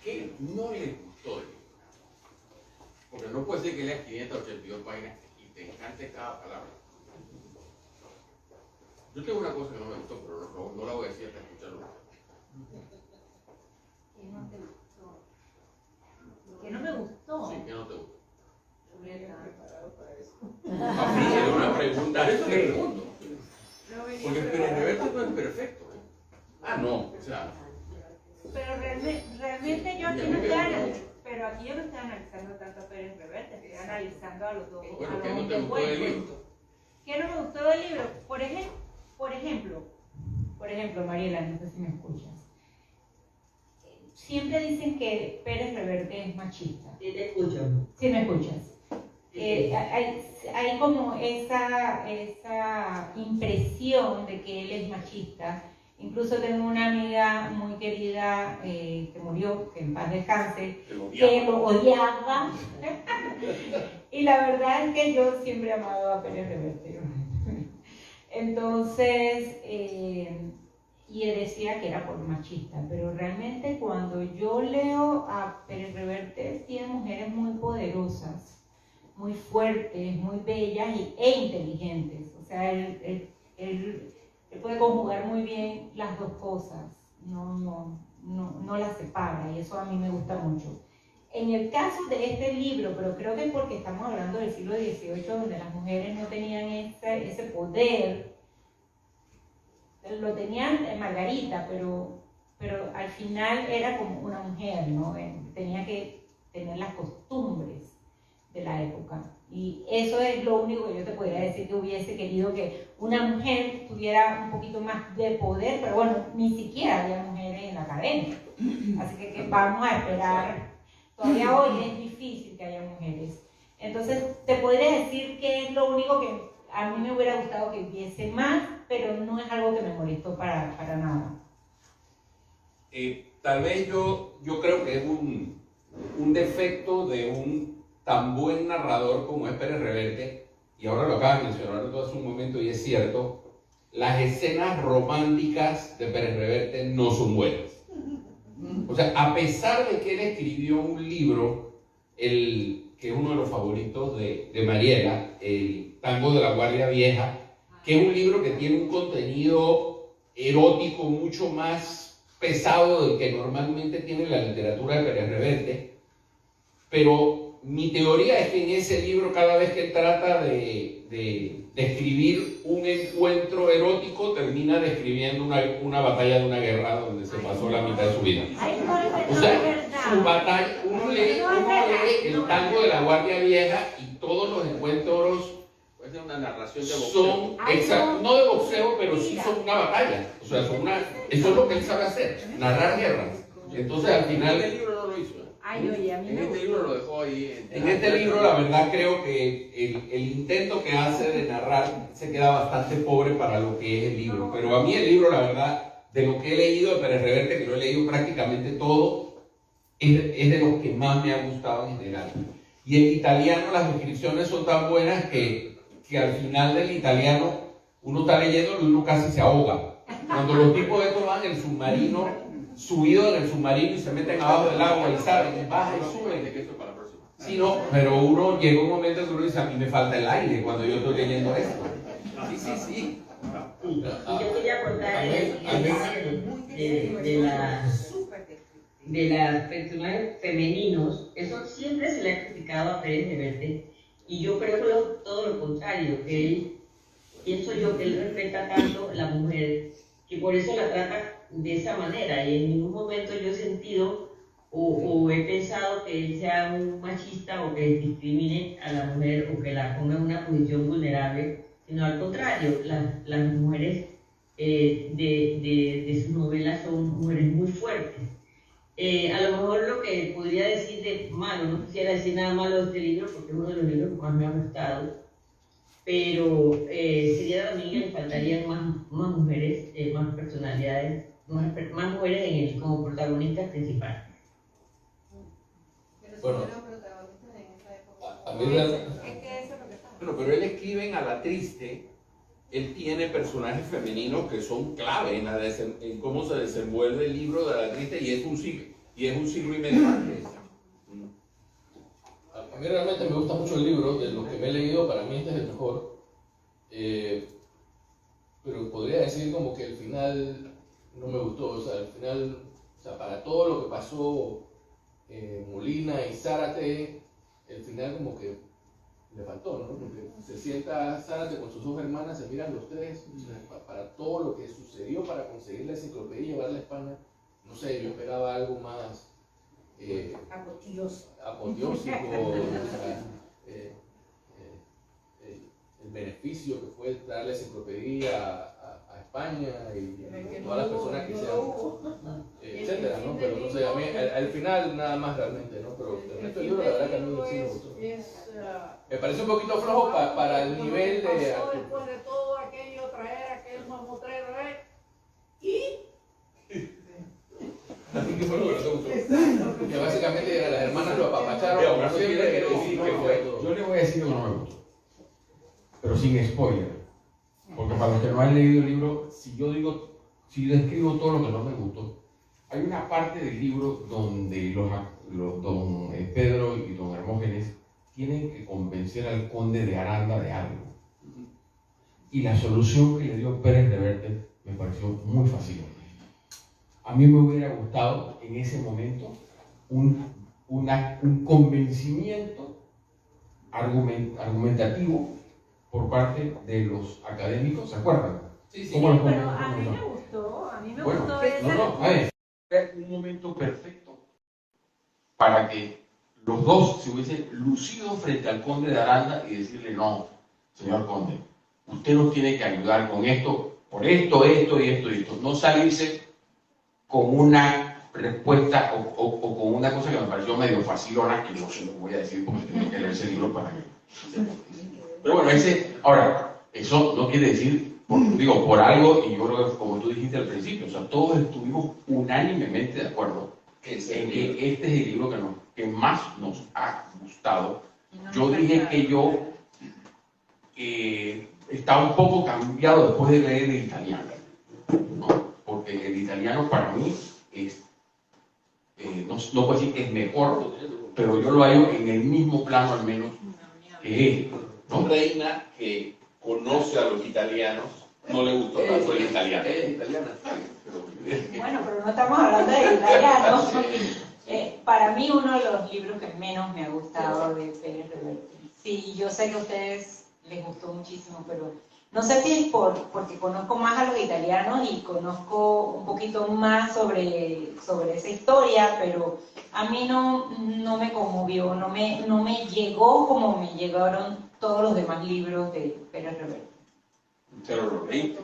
¿Qué no le gustó del libro? Porque no puede ser que leas 582 páginas y te encante cada palabra. Yo tengo una cosa que no me gustó, pero no la voy a decir hasta escucharlo. ¿Qué no te gustó? ¿Qué no me gustó? Sí, que no te gustó. Yo venía preparado para eso. A mí era una pregunta, eso me pregunto. No venía Porque el preparado. Pérez Reverte no es perfecto. Ah, no, o sea, Pero realmente yo aquí no estoy analizando, pero aquí yo no estoy analizando tanto a Pérez Reverte, estoy analizando a los dos. bueno, a ¿qué los no te dos gustó del buenos. libro? ¿Qué no me gustó del libro? Por ejemplo, Mariela, no sé si me escuchas. Siempre dicen que Pérez Reverte es machista. Sí, te escucho. ¿Sí me escuchas? Hay como esa impresión de que él es machista. Incluso tengo una amiga muy querida que murió, que en paz descanse, que lo odiaba. Y la verdad es que yo siempre he amado a Pérez Reverte. Entonces, y decía que era por machista, pero realmente cuando yo leo a Pérez Reverte, tiene mujeres muy poderosas, muy fuertes, muy bellas e inteligentes. O sea, él puede conjugar muy bien las dos cosas, no las separa, y eso a mí me gusta mucho. En el caso de este libro, pero creo que es porque estamos hablando del siglo XVIII, donde las mujeres no tenían ese poder, lo tenían Margarita, pero al final era como una mujer, ¿no? Tenía que tener las costumbres de la época. Y eso es lo único que yo te podría decir, que hubiese querido que una mujer tuviera un poquito más de poder, pero bueno, ni siquiera había mujeres en la academia. Así que vamos a esperar. Todavía hoy es difícil que haya mujeres. Entonces, te podría decir que es lo único que a mí me hubiera gustado que hubiese más, pero no es algo que me molestó para nada. Tal vez yo creo que es un defecto de un tan buen narrador como es Pérez Reverte, y ahora lo acaba de mencionar todo hace un momento y es cierto, las escenas románticas de Pérez Reverte no son buenas. O sea, a pesar de que él escribió un libro, que es uno de los favoritos de Mariela, el Tango de la Guardia Vieja, que es un libro que tiene un contenido erótico mucho más pesado del que normalmente tiene la literatura de Pérez Reverte, pero mi teoría es que en ese libro, cada vez que él trata de escribir un encuentro erótico, termina describiendo una batalla de una guerra donde se pasó la mitad de su vida. O sea, su batalla, uno lee el Tango de la Guardia Vieja y todos los encuentros Puede ser una narración de boxeo. son, no de boxeo, pero sí son una batalla. O sea, eso es lo que él sabe hacer, narrar guerras. Entonces, al final, Este libro no lo hizo. Ay, oye, a mí En me este gustó. libro lo dejó ahí. en este libro, la verdad, creo que el intento que hace de narrar se queda bastante pobre para lo que es el libro. Pero a mí el libro, la verdad, de lo que he leído de Pérez Reverte, que lo he leído prácticamente todo, es de los que más me ha gustado en general. Y en italiano las descripciones son tan buenas que al final del italiano uno está leyendo y uno casi se ahoga. Cuando los tipos estos van en el submarino, subido en el submarino y se meten abajo del agua y saben, baja y suben. Que eso para la próxima. Sí, no, pero uno llega un momento en que uno dice, a mí me falta el aire cuando yo estoy leyendo esto. Sí. Y yo quería contar de las personajes femeninos, eso siempre se le ha criticado a Pérez Reverte, y yo creo todo lo contrario, que él, pienso yo que él respeta tanto a la mujer, que por eso la trata de esa manera, y en ningún momento yo he sentido o he pensado que él sea un machista o que discrimine a la mujer o que la ponga en una posición vulnerable, sino al contrario, las mujeres de sus novelas son mujeres muy fuertes. A lo mejor lo que podría decir de malo, no quisiera decir nada malo de este libro porque es uno de los libros que más me ha gustado, pero sería también que le faltarían más mujeres, más personalidades, más mujeres como protagonistas principales. Bueno, a mí Es que eso es lo que pasa. bueno, pero él escribe en A la Triste, él tiene personajes femeninos que son clave en cómo se desenvuelve el libro de A la Triste, y es un siglo y medio antes. A mí realmente me gusta mucho el libro, de los que me he leído, para mí este es el mejor. Pero podría decir como que el final no me gustó, o sea, el final, o sea, para todo lo que pasó Molina y Zárate, el final como que le faltó, ¿no? Porque se sienta Zárate con sus dos hermanas, se miran los tres, o sea, para todo lo que sucedió para conseguir la enciclopedia y llevarla a España, no sé, yo esperaba algo más apoteósico, o sea, el beneficio que fue traer la enciclopedia a España y todas las personas que sean, etcétera, ¿no? Pero no sé, a mí al final nada más realmente, ¿no? Pero el resto del libro la verdad que a mí sí me gustó. Me parece un poquito flojo para el nivel de... Después de todo aquello, traer aquel mamotrero, ¿y? Así que fue lo que no te gustó. Que básicamente las hermanas lo apapacharon, como siempre, Yo le voy a decir que no me gustó, pero sin spoiler. Porque para los que no han leído el libro, si yo describo todo lo que no me gustó, hay una parte del libro donde don Pedro y don Hermógenes tienen que convencer al conde de Aranda de algo. Y la solución que le dio Pérez Reverte me pareció muy fácil. A mí me hubiera gustado en ese momento un convencimiento argumentativo por parte de los académicos, ¿se acuerdan? Sí, sí. Pero a mí me gustó, gustó esa. A ver, fue un momento perfecto para que los dos se hubiesen lucido frente al conde de Aranda y decirle: no, señor conde, usted nos tiene que ayudar con esto, por esto, esto y esto y esto. No salirse con una respuesta o con una cosa que me pareció medio facilona, que no se lo voy a decir porque tengo que leer ese libro para que... Pero bueno, ahora, eso no quiere decir, por algo, y yo creo que como tú dijiste al principio, o sea, todos estuvimos unánimemente de acuerdo en que este es el libro que más nos ha gustado. Yo dije que yo estaba un poco cambiado después de leer el italiano, ¿no? Porque el italiano para mí es, no puedo decir que es mejor, pero yo lo hallo en el mismo plano al menos que él. ¿No? Reina que conoce a los italianos, no le gustó tanto el italiano. Es italiana. Bueno, pero no estamos hablando de italiano. Para mí uno de los libros que menos me ha gustado de Pérez Reverte. Sí, yo sé que a ustedes les gustó muchísimo, pero no sé si es porque conozco más a los italianos y conozco un poquito más sobre esa historia, pero a mí no me conmovió, no me llegó como me llegaron todos los demás libros de Pérez Reverte. Pero lo leí.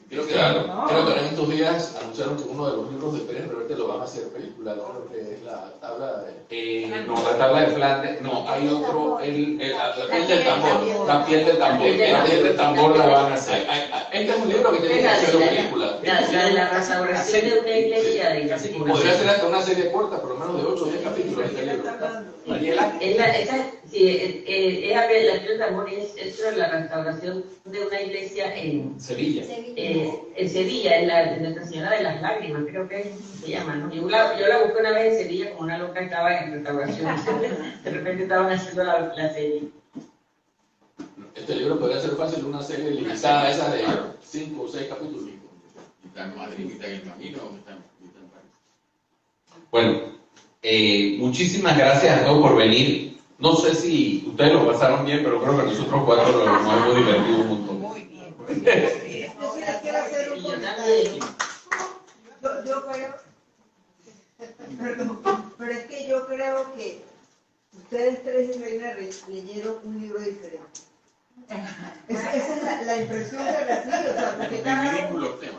Creo que en estos días anunciaron que uno de los libros de Pérez Reverte lo van a hacer película, ¿no? Que es la tabla de... No, la tabla de Flandes, no, hay otro, la piel del tambor, la piel del tambor la van a hacer. Este es un libro que tiene que hacer una película. La restauración de una iglesia de Podría ser hasta una serie corta, por lo menos de 8 o 10 capítulos este libro. Mariela. La piel del tambor es sobre la restauración de una iglesia en Sevilla. En Sevilla, en Nuestra Señora de las Lágrimas, creo que se llama, ¿no? Yo la busqué una vez en Sevilla, como una loca estaba en restauración. De repente estaban haciendo la serie. Este libro podría ser fácil una serie limitada, esa de 5 o 6 capítulos. Está en Madrid, está en el camino, está en París. Bueno, muchísimas gracias a todos por venir. No sé si ustedes lo pasaron bien, pero creo que nosotros cuatro nos hemos divertido un montón. Muy bien. Quiero hacer un comentario. Yo creo, pero es que yo creo que ustedes tres y Reina leyeron un libro diferente. Esa es la impresión que recibo, o sea, porque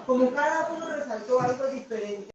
como cada uno resaltó algo diferente.